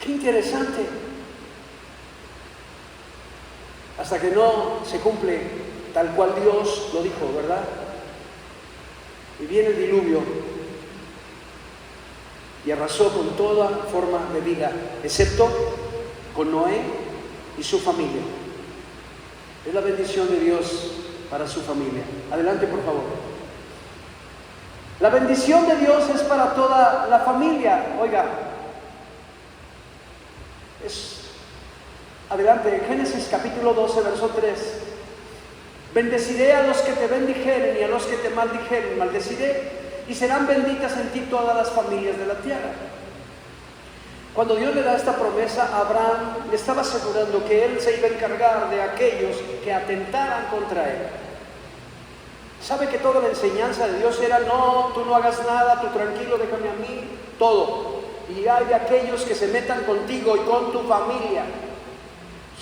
Qué interesante. Hasta que no se cumple tal cual Dios lo dijo, ¿verdad? Y viene el diluvio y arrasó con toda forma de vida, excepto con Noé y su familia. Es la bendición de Dios para su familia. Adelante, por favor. La bendición de Dios es para toda la familia. Oiga, adelante, Génesis capítulo 12, verso 3. Bendeciré a los que te bendijeren y a los que te maldijeren, maldeciré. Y serán benditas en ti todas las familias de la tierra. Cuando Dios le da esta promesa a Abraham, le estaba asegurando que Él se iba a encargar de aquellos que atentaran contra Él. ¿Sabe que toda la enseñanza de Dios era, no, tú no hagas nada, tú tranquilo, déjame a mí, todo? Y hay de aquellos que se metan contigo y con tu familia.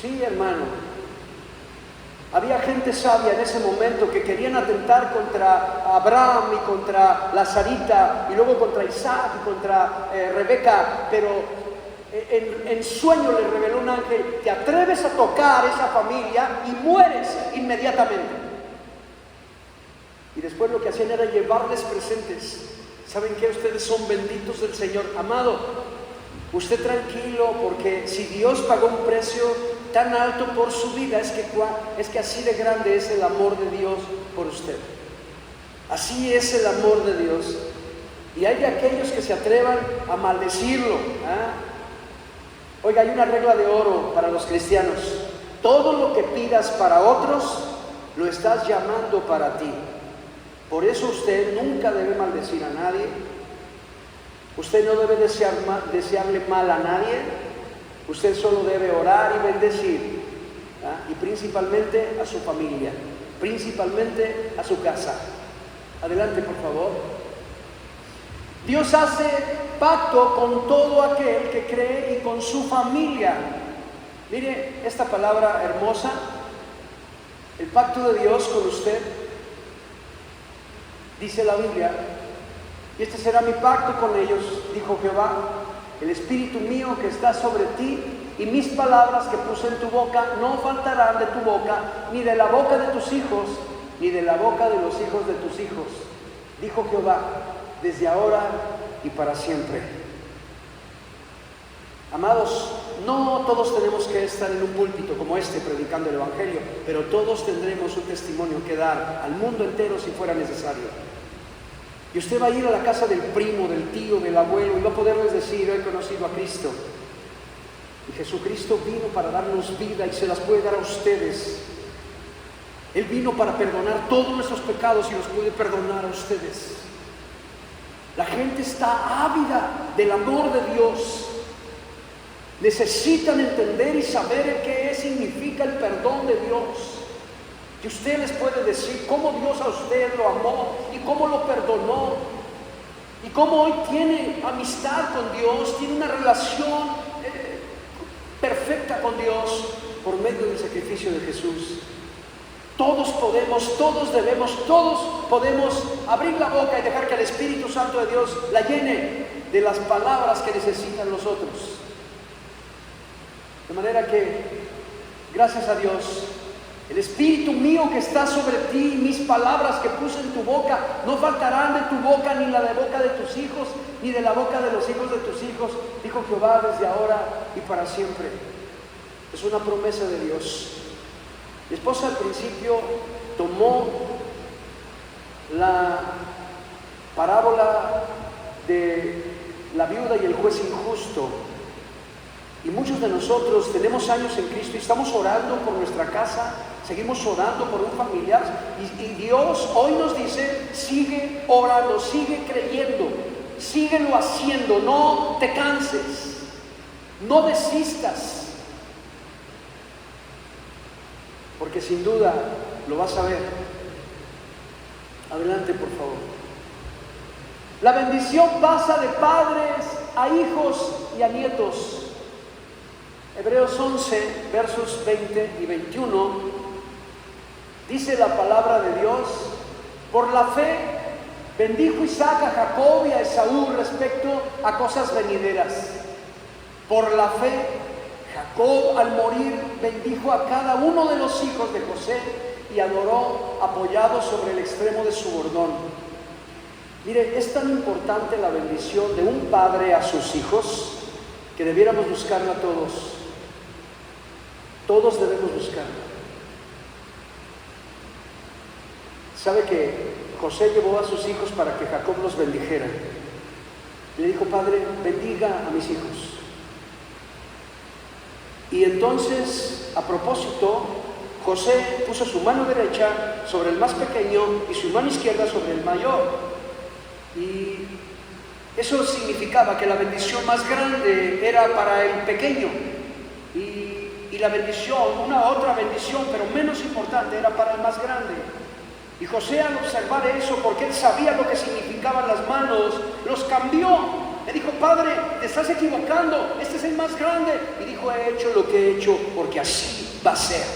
Sí, hermano. Había gente sabia en ese momento que querían atentar contra Abraham y contra la Sarita y luego contra Isaac y contra Rebeca, pero en sueño le reveló un ángel, te atreves a tocar esa familia y mueres inmediatamente. Y después lo que hacían era llevarles presentes. ¿Saben qué? Ustedes son benditos del Señor. Amado, usted tranquilo, porque si Dios pagó un precio tan alto por su vida, es que así de grande es el amor de Dios por usted. Así es el amor de Dios. Y hay de aquellos que se atrevan a maldecirlo. Oiga, hay una regla de oro para los cristianos. Todo lo que pidas para otros, lo estás llamando para ti. Por eso usted nunca debe maldecir a nadie. Usted no debe desearle mal a nadie. Usted solo debe orar y bendecir, y principalmente a su familia, principalmente a su casa. Adelante, por favor. Dios hace pacto con todo aquel que cree y con su familia. Mire esta palabra hermosa, el pacto de Dios con usted. Dice la Biblia, y este será mi pacto con ellos, dijo Jehová, el espíritu mío que está sobre ti y mis palabras que puse en tu boca no faltarán de tu boca, ni de la boca de tus hijos, ni de la boca de los hijos de tus hijos, dijo Jehová, desde ahora y para siempre. Amados, no todos tenemos que estar en un púlpito como este predicando el Evangelio, pero todos tendremos un testimonio que dar al mundo entero si fuera necesario. Y usted va a ir a la casa del primo, del tío, del abuelo y va a poderles decir, he conocido a Cristo. Y Jesucristo vino para darnos vida y se las puede dar a ustedes. Él vino para perdonar todos nuestros pecados y los puede perdonar a ustedes. La gente está ávida del amor de Dios. necesitan entender y saber qué significa el perdón de Dios. Que usted les puede decir cómo Dios a usted lo amó y cómo lo perdonó. Y cómo hoy tiene amistad con Dios, tiene una relación perfecta con Dios por medio del sacrificio de Jesús. Todos podemos, todos debemos, todos podemos abrir la boca y dejar que el Espíritu Santo de Dios la llene de las palabras que necesitan los otros. De manera que, gracias a Dios, el Espíritu mío que está sobre ti, mis palabras que puse en tu boca, no faltarán de tu boca, ni la de boca de tus hijos, ni de la boca de los hijos de tus hijos, dijo Jehová, desde ahora y para siempre. Es una promesa de Dios. Mi esposa al principio tomó la parábola de la viuda y el juez injusto. Y muchos de nosotros tenemos años en Cristo y estamos orando por nuestra casa, seguimos orando por un familiar y Dios hoy nos dice, sigue orando, sigue creyendo, síguelo haciendo, no te canses, no desistas, porque sin duda lo vas a ver. Adelante, por favor. La bendición pasa de padres a hijos y a nietos. Hebreos 11, versos 20 y 21, dice la palabra de Dios: por la fe bendijo Isaac a Jacob y a Esaú respecto a cosas venideras. Por la fe, Jacob al morir bendijo a cada uno de los hijos de José y adoró apoyado sobre el extremo de su bordón. Mire, es tan importante la bendición de un padre a sus hijos que debiéramos buscarla todos. Todos debemos buscarla. ¿Sabe que José llevó a sus hijos para que Jacob los bendijera? Le dijo: Padre, bendiga a mis hijos. Y entonces, a propósito, José puso su mano derecha sobre el más pequeño y su mano izquierda sobre el mayor. Y eso significaba que la bendición más grande era para el pequeño. Y la bendición, una otra bendición, pero menos importante, era para el más grande. Y José, al observar eso, porque él sabía lo que significaban las manos, los cambió. Le dijo: Padre, te estás equivocando, este es el más grande. Y dijo: he hecho lo que he hecho porque así va a ser.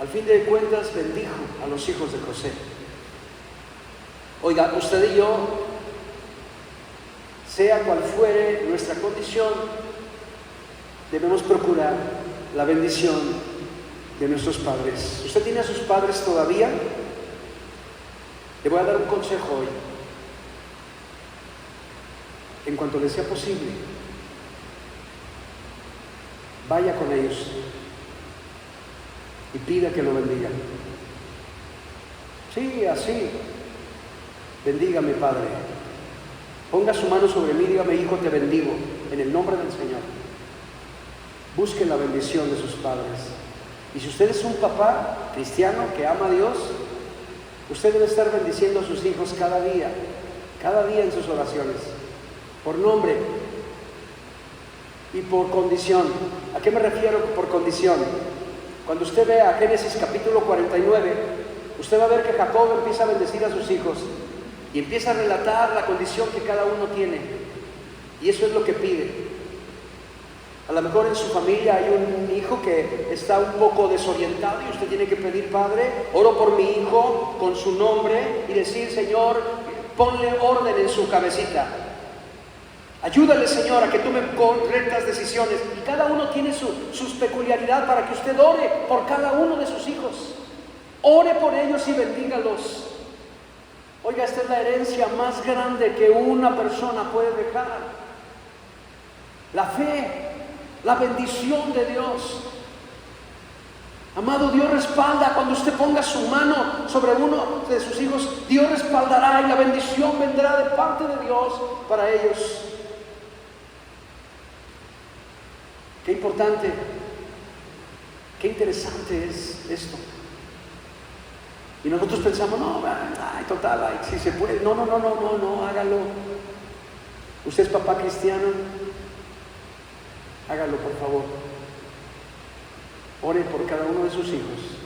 Al fin de cuentas, bendijo a los hijos de José. Oiga, usted y yo, sea cual fuere nuestra condición, debemos procurar la bendición de nuestros padres. ¿Usted tiene a sus padres todavía? Le voy a dar un consejo hoy. En cuanto les sea posible, vaya con ellos y pida que lo bendigan. Sí, así. Bendígame, Padre. Ponga su mano sobre mí y dígame: hijo, te bendigo en el nombre del Señor. Busquen la bendición de sus padres. Y si usted es un papá cristiano que ama a Dios, usted debe estar bendiciendo a sus hijos cada día en sus oraciones, por nombre y por condición. ¿A qué me refiero por condición? Cuando usted vea Génesis capítulo 49, usted va a ver que Jacob empieza a bendecir a sus hijos y empieza a relatar la condición que cada uno tiene, y eso es lo que pide. A lo mejor en su familia hay un hijo que está un poco desorientado y usted tiene que pedir: Padre, oro por mi hijo con su nombre, y decir: Señor, ponle orden en su cabecita. Ayúdale, Señor, a que tome correctas decisiones. Y cada uno tiene sus peculiaridades para que usted ore por cada uno de sus hijos. Ore por ellos y bendígalos. Oiga, esta es la herencia más grande que una persona puede dejar. La fe. La bendición de Dios. Amado, Dios respalda. Cuando usted ponga su mano sobre uno de sus hijos, Dios respaldará y la bendición vendrá de parte de Dios para ellos. Qué importante, qué interesante es esto. Y nosotros pensamos: no, ay, total, ay, si se puede. No, hágalo. ¿Usted es papá cristiano? Hágalo, por favor. Ore por cada uno de sus hijos.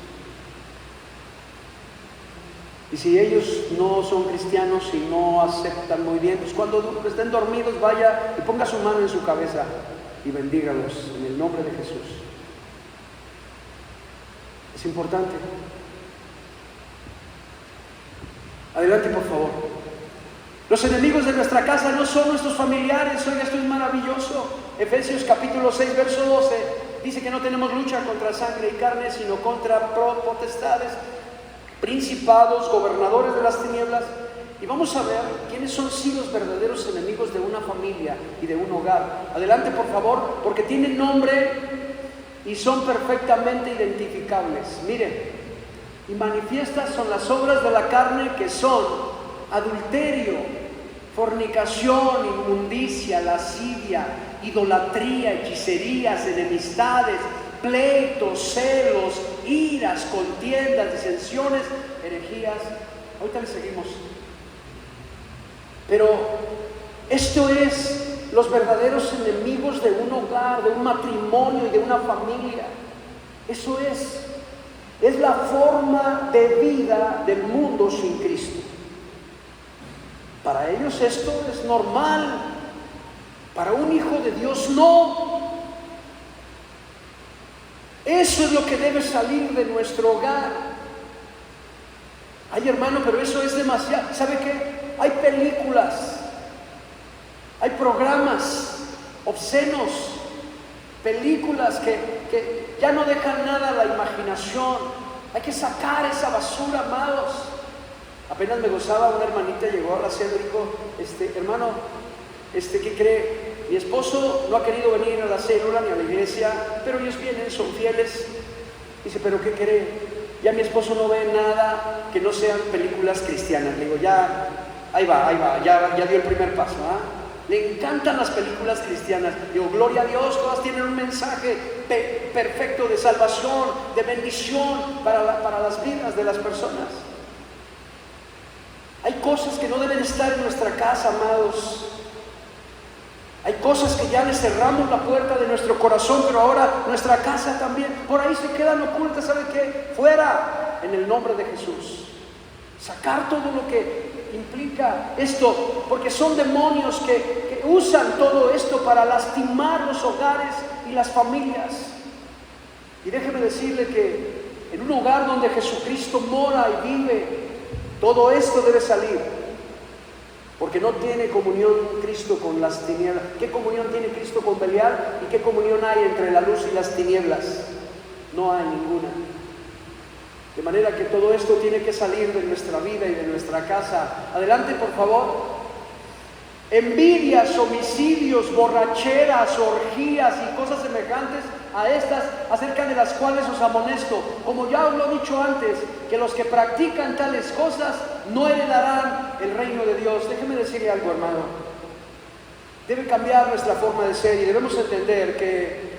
Y si ellos no son cristianos y no aceptan muy bien, pues cuando estén dormidos vaya y ponga su mano en su cabeza y bendígalos en el nombre de Jesús. Es importante. Adelante, por favor. Los enemigos de nuestra casa no son nuestros familiares. Oiga, esto es maravilloso. Efesios capítulo 6, verso 12, dice que no tenemos lucha contra sangre y carne, sino contra potestades, principados, gobernadores de las tinieblas. Y vamos a ver quiénes son sí los verdaderos enemigos de una familia y de un hogar. Adelante, por favor, porque tienen nombre y son perfectamente identificables. Miren, y manifiestas son las obras de la carne, que son adulterio, fornicación, inmundicia, lascivia, idolatría, hechicerías, enemistades, pleitos, celos, iras, contiendas, disensiones, herejías. Ahorita le seguimos. Pero esto es los verdaderos enemigos de un hogar, de un matrimonio y de una familia. Eso es la forma de vida del mundo sin Cristo. Para ellos esto es normal, para un hijo de Dios no. Eso es lo que debe salir de nuestro hogar. Ay, hermano, pero eso es demasiado. ¿Sabe qué? Hay películas, hay programas obscenos, películas que ya no dejan nada a la imaginación. Hay que sacar esa basura, amados. Apenas me gozaba, una hermanita llegó a la cena y dijo, hermano, ¿qué cree? Mi esposo no ha querido venir a la célula ni a la iglesia, pero ellos vienen, son fieles. Dice, ¿pero qué cree? Ya mi esposo no ve nada que no sean películas cristianas. Le digo, ya, ahí va, ya dio el primer paso, ¿ah? Le encantan las películas cristianas. Digo, gloria a Dios, todas tienen un mensaje perfecto de salvación, de bendición para las vidas de las personas. Hay cosas que no deben estar en nuestra casa, amados. Hay cosas que ya le cerramos la puerta de nuestro corazón, pero ahora nuestra casa también. Por ahí se quedan ocultas, ¿sabe qué? Fuera, en el nombre de Jesús. Sacar todo lo que implica esto, porque son demonios que usan todo esto para lastimar los hogares y las familias. Y déjeme decirle que en un hogar donde Jesucristo mora y vive, todo esto debe salir, porque no tiene comunión Cristo con las tinieblas. ¿Qué comunión tiene Cristo con Belial? ¿Y qué comunión hay entre la luz y las tinieblas? No hay ninguna. De manera que todo esto tiene que salir de nuestra vida y de nuestra casa. Adelante, por favor. Envidias, homicidios, borracheras, orgías y cosas semejantes a estas, acerca de las cuales os amonesto, como ya os lo he dicho antes, que los que practican tales cosas no heredarán el reino de Dios. Déjeme decirle algo, hermano. Debe cambiar nuestra forma de ser y debemos entender que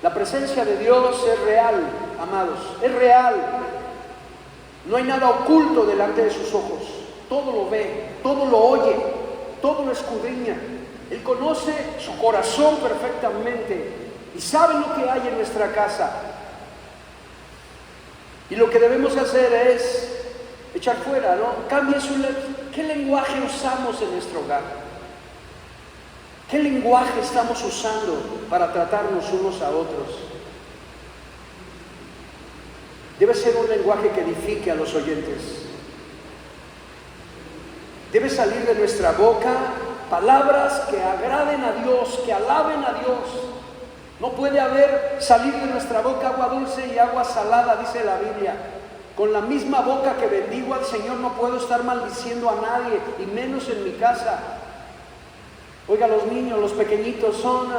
la presencia de Dios es real, amados, es real. No hay nada oculto delante de sus ojos. Todo lo ve, todo lo oye, todo lo escudriña. Él conoce su corazón perfectamente y sabe lo que hay en nuestra casa. Y lo que debemos hacer es echar fuera, ¿no? ¿Qué lenguaje usamos en nuestro hogar? ¿Qué lenguaje estamos usando para tratarnos unos a otros? Debe ser un lenguaje que edifique a los oyentes. Debe salir de nuestra boca palabras que agraden a Dios, que alaben a Dios. No puede salir de nuestra boca agua dulce y agua salada, dice la Biblia. Con la misma boca que bendigo al Señor no puedo estar maldiciendo a nadie, y menos en mi casa. Oiga, los niños, los pequeñitos son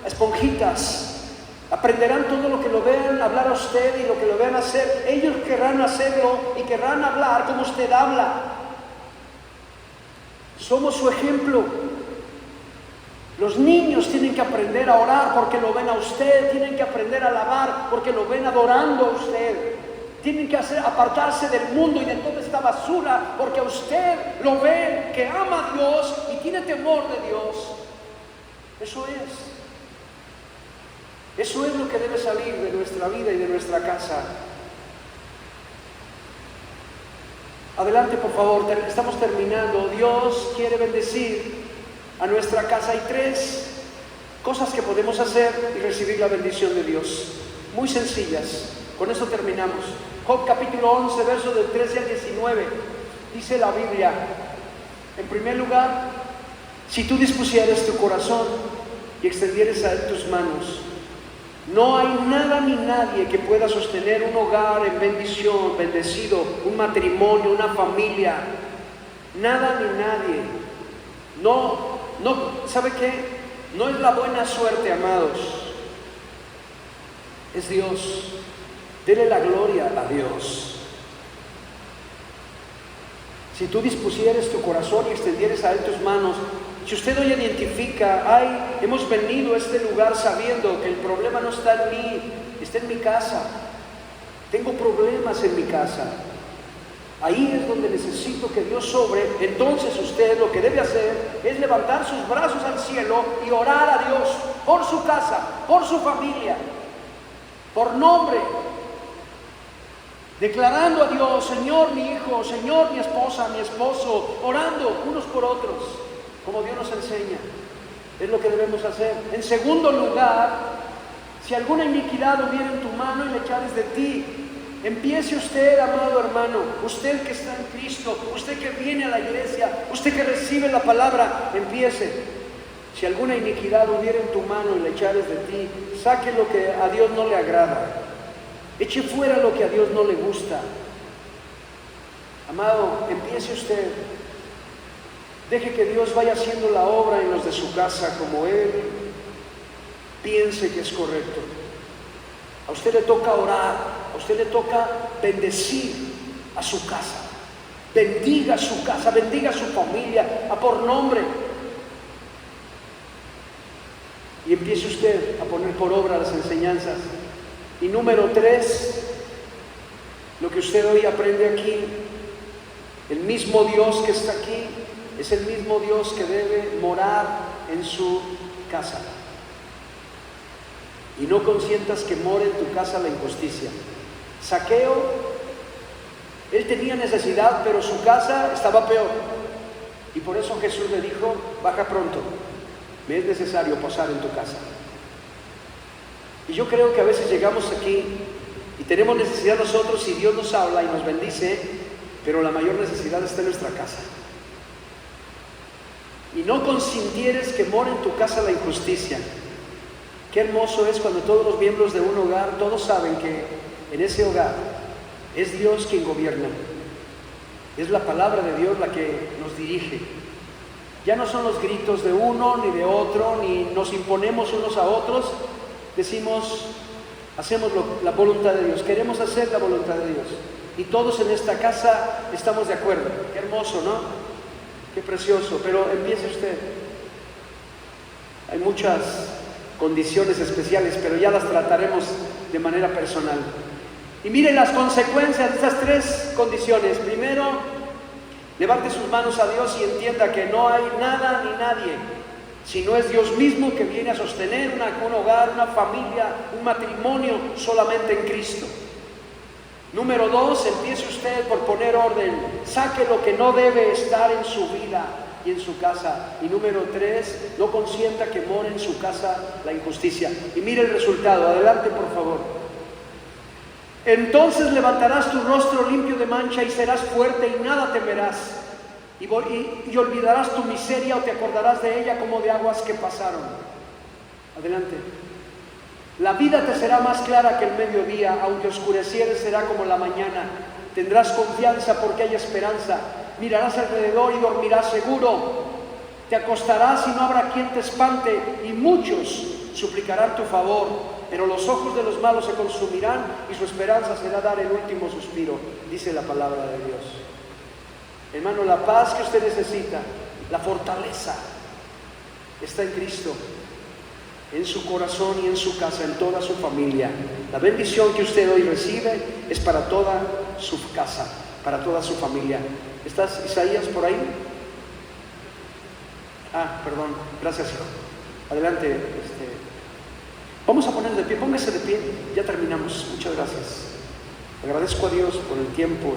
esponjitas. Aprenderán todo lo que lo vean hablar a usted y lo que lo vean hacer. Ellos querrán hacerlo y querrán hablar como usted habla. Somos su ejemplo. Los niños tienen que aprender a orar porque lo ven a usted. Tienen que aprender a alabar porque lo ven adorando a usted. Tienen que apartarse del mundo y de toda esta basura porque a usted lo ven que ama a Dios y tiene temor de Dios, eso es lo que debe salir de nuestra vida y de nuestra casa. Adelante, por favor, estamos terminando. Dios quiere bendecir a nuestra casa. Hay 3 cosas que podemos hacer y recibir la bendición de Dios, muy sencillas. Con esto terminamos. Job capítulo 11, versos del 13 al 19, dice la Biblia: en primer lugar, si tú dispusieras tu corazón y extendieres a él tus manos, no hay nada ni nadie que pueda sostener un hogar en bendición, bendecido, un matrimonio, una familia. Nada ni nadie. No, ¿sabe qué? No es la buena suerte, amados. Es Dios. Dele la gloria a Dios. Si tú dispusieres tu corazón y extendieres a él tus manos, si usted hoy identifica, hemos venido a este lugar sabiendo que el problema no está en mí, está en mi casa. Tengo problemas en mi casa. Ahí es donde necesito que Dios sobre. Entonces usted lo que debe hacer es levantar sus brazos al cielo y orar a Dios por su casa, por su familia, por nombre, declarando a Dios: Señor, mi hijo, Señor, mi esposa, mi esposo, orando unos por otros, como Dios nos enseña. Es lo que debemos hacer. En segundo lugar, si alguna iniquidad hubiera en tu mano y le echares de ti, empiece usted, amado hermano, usted que está en Cristo, usted que viene a la iglesia, usted que recibe la palabra, empiece. Si alguna iniquidad hubiera en tu mano y le echares de ti, saque lo que a Dios no le agrada. Eche fuera lo que a Dios no le gusta. Amado, empiece usted. Deje que Dios vaya haciendo la obra en los de su casa como Él piense que es correcto. A usted le toca orar, a usted le toca bendecir a su casa. Bendiga su casa, bendiga a su familia, a por nombre. Y empiece usted a poner por obra las enseñanzas. Y número 3, lo que usted hoy aprende aquí, el mismo Dios que está aquí es el mismo Dios que debe morar en su casa. Y no consientas que more en tu casa la injusticia. Zaqueo, él tenía necesidad, pero su casa estaba peor. Y por eso Jesús le dijo: baja pronto, me es necesario posar en tu casa. Y yo creo que a veces llegamos aquí y tenemos necesidad nosotros y Dios nos habla y nos bendice, pero la mayor necesidad está en nuestra casa. Y no consintieres que more en tu casa la injusticia. Qué hermoso es cuando todos los miembros de un hogar, todos saben que en ese hogar es Dios quien gobierna. Es la palabra de Dios la que nos dirige. Ya no son los gritos de uno ni de otro, ni nos imponemos unos a otros. Decimos, hacemos la voluntad de Dios, queremos hacer la voluntad de Dios. Y todos en esta casa estamos de acuerdo. Qué hermoso, ¿no? Qué precioso. Pero empiece usted. Hay muchas condiciones especiales, pero ya las trataremos de manera personal. Y miren las consecuencias de estas 3 condiciones. Primero, levante sus manos a Dios y entienda que no hay nada ni nadie, sino es Dios mismo que viene a sostener un hogar, una familia, un matrimonio solamente en Cristo. Número 2, empiece usted por poner orden. Saque lo que no debe estar en su vida y en su casa. Y número 3, no consienta que more en su casa la injusticia. Y mire el resultado. Adelante, por favor. Entonces levantarás tu rostro limpio de mancha y serás fuerte y nada temerás. Y olvidarás tu miseria o te acordarás de ella como de aguas que pasaron. Adelante. La vida te será más clara que el mediodía, aunque oscureciere será como la mañana. Tendrás confianza porque hay esperanza. Mirarás alrededor y dormirás seguro. Te acostarás y no habrá quien te espante, y muchos suplicarán tu favor, pero los ojos de los malos se consumirán y su esperanza será dar el último suspiro, dice la palabra de Dios. Hermano, la paz que usted necesita, la fortaleza, está en Cristo, en su corazón y en su casa, en toda su familia. La bendición que usted hoy recibe es para toda su casa, para toda su familia. ¿Estás, Isaías, por ahí? Perdón, gracias, hijo. Adelante. Vamos a poner de pie, póngase de pie, ya terminamos. Muchas gracias. Agradezco a Dios por el tiempo.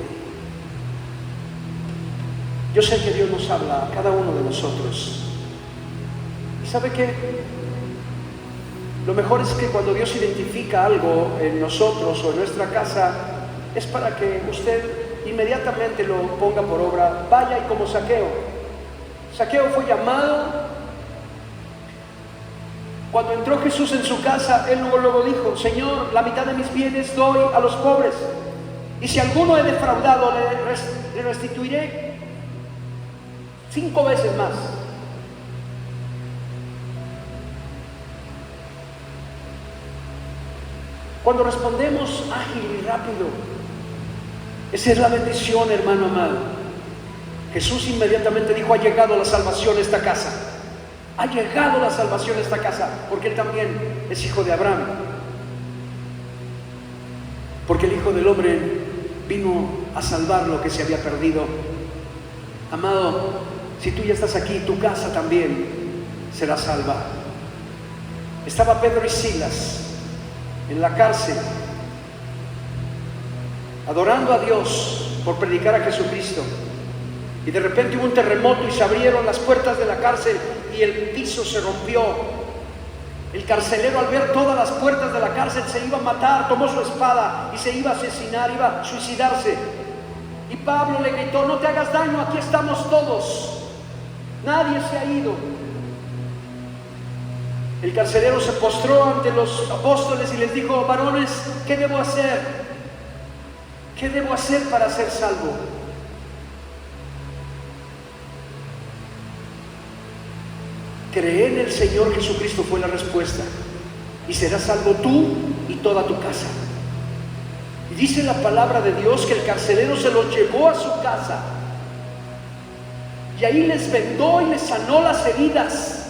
Yo sé que Dios nos habla a cada uno de nosotros. ¿Y sabe qué? Lo mejor es que cuando Dios identifica algo en nosotros o en nuestra casa, es para que usted inmediatamente lo ponga por obra. Vaya y como Zaqueo. Zaqueo fue llamado. Cuando entró Jesús en su casa, él luego dijo: Señor, la mitad de mis bienes doy a los pobres, y si alguno he defraudado, le restituiré 5 veces más. Cuando respondemos ágil y rápido, esa es la bendición, hermano amado. Jesús inmediatamente dijo: ha llegado la salvación a esta casa. Ha llegado la salvación a esta casa, porque Él también es hijo de Abraham. Porque el Hijo del Hombre vino a salvar lo que se había perdido. Amado, si tú ya estás aquí, tu casa también será salva. Estaba Pedro y Silas en la cárcel, adorando a Dios por predicar a Jesucristo. Y de repente hubo un terremoto y se abrieron las puertas de la cárcel y el piso se rompió. El carcelero, al ver todas las puertas de la cárcel, se iba a matar, tomó su espada y se iba a asesinar, iba a suicidarse. Y Pablo le gritó: no te hagas daño, aquí estamos todos, nadie se ha ido. El carcelero se postró ante los apóstoles y les dijo: varones, ¿qué debo hacer? ¿Qué debo hacer para ser salvo? Cree en el Señor Jesucristo, fue la respuesta, y serás salvo tú y toda tu casa. Y dice la palabra de Dios que el carcelero se los llevó a su casa y ahí les vendó y les sanó las heridas,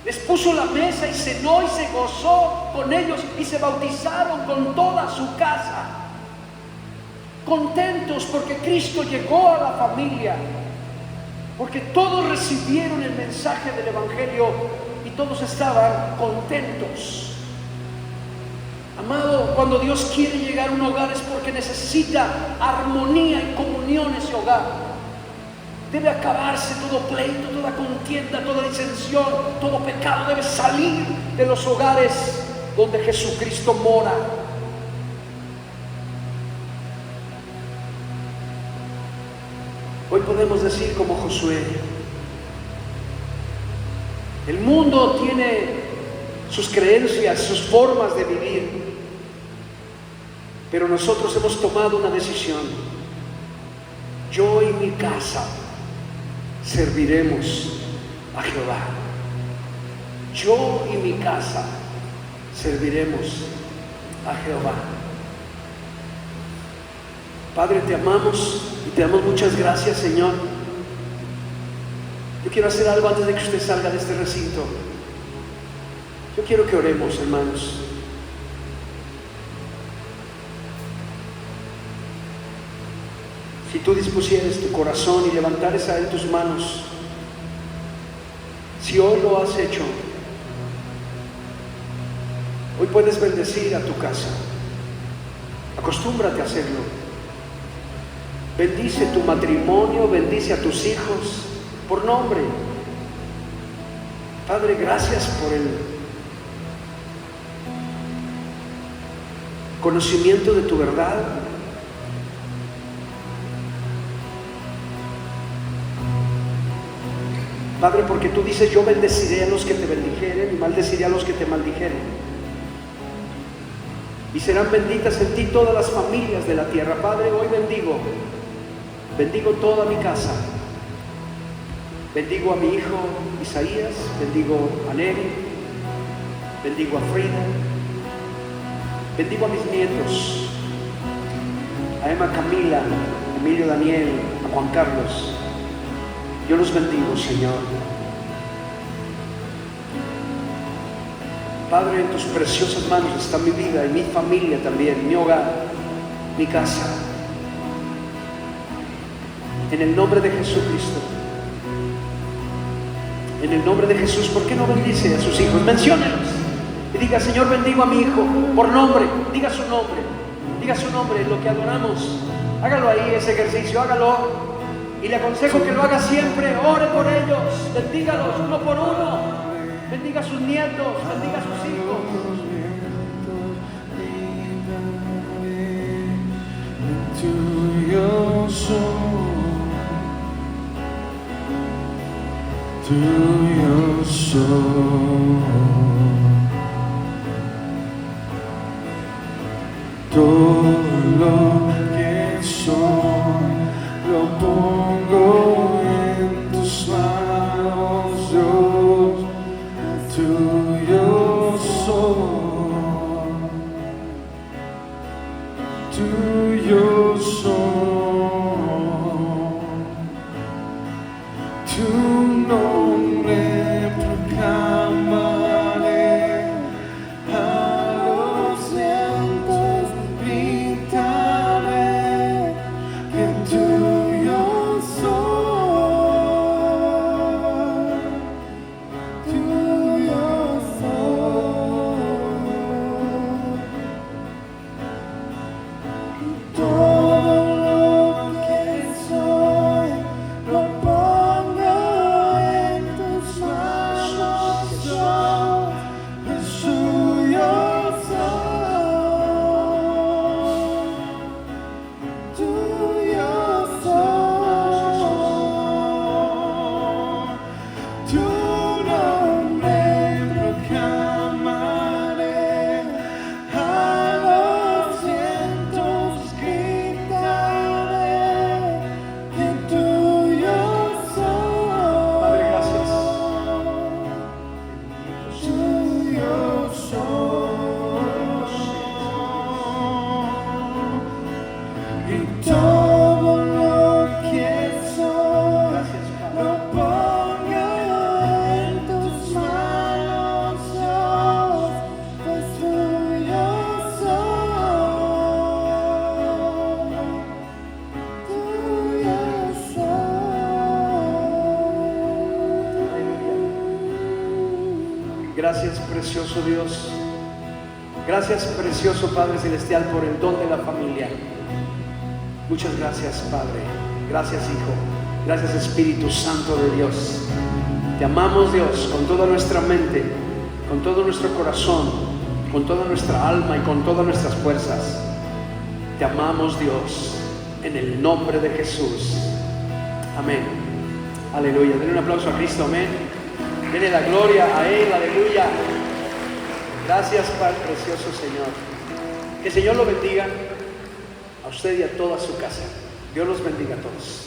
les puso la mesa y cenó y se gozó con ellos y se bautizaron con toda su casa, contentos porque Cristo llegó a la familia. Porque todos recibieron el mensaje del Evangelio y todos estaban contentos. Amado, cuando Dios quiere llegar a un hogar es porque necesita armonía y comunión ese hogar. Debe acabarse todo pleito, toda contienda, toda disensión, todo pecado debe salir de los hogares donde Jesucristo mora. Hoy podemos decir como Josué: el mundo tiene sus creencias, sus formas de vivir, pero nosotros hemos tomado una decisión. Yo y mi casa serviremos a Jehová. Yo y mi casa serviremos a Jehová. Padre, te amamos y te damos muchas gracias, Señor. Yo quiero hacer algo antes de que usted salga de este recinto. Yo quiero que oremos, hermanos. Si tú dispusieres tu corazón y levantares a Él tus manos, si hoy lo has hecho, hoy puedes bendecir a tu casa. Acostúmbrate a hacerlo. Bendice tu matrimonio, bendice a tus hijos por nombre. Padre, gracias por el conocimiento de tu verdad. Padre, porque tú dices: yo bendeciré a los que te bendijeren y maldeciré a los que te maldijeren. Y serán benditas en ti todas las familias de la tierra. Padre, hoy bendigo toda mi casa. Bendigo a mi hijo Isaías, bendigo a Neri, bendigo a Frida, bendigo a mis nietos, a Emma Camila, a Emilio Daniel, a Juan Carlos. Yo los bendigo, Señor. Padre, en tus preciosas manos está mi vida y mi familia también, mi hogar, mi casa. En el nombre de Jesucristo. En el nombre de Jesús, ¿por qué no bendice a sus hijos? Menciónelos y diga: Señor, bendigo a mi hijo por nombre. Diga su nombre, lo que adoramos. Hágalo ahí, ese ejercicio, hágalo. Y le aconsejo que lo haga siempre. Ore por ellos, bendígalos uno por uno. Bendiga a sus nietos, bendiga a sus hijos. Tuyo soy, todo lo que soy lo pongo en tus manos, Dios. Tuyo soy, tuyo soy. Tu nombre proclamaré, a los vientos gritaré que tuyo soy, tuyo soy. Todo lo que soy lo pongo en tus manos, Dios. Jesús, yo soy, tuyo soy. Tu nombre proclamaré, a los vientos gritaré que tuyo soy. Padre, gracias. Tuyo soy, y todo lo que soy Gracias, Padre. lo pongo en tus manos, Dios, pues tuyo soy, tuyo soy. Gracias, precioso Dios. Gracias, precioso Padre Celestial, por el don de la familia. Muchas gracias, Padre. Gracias, Hijo. Gracias, Espíritu Santo de Dios. Te amamos, Dios, con toda nuestra mente, con todo nuestro corazón, con toda nuestra alma y con todas nuestras fuerzas. Te amamos, Dios, en el nombre de Jesús. Amén. Aleluya. Denle un aplauso a Cristo. Amén. Denle la gloria a Él. Aleluya. Gracias, Padre precioso Señor. Que el Señor lo bendiga a usted y a toda su casa. Dios los bendiga a todos.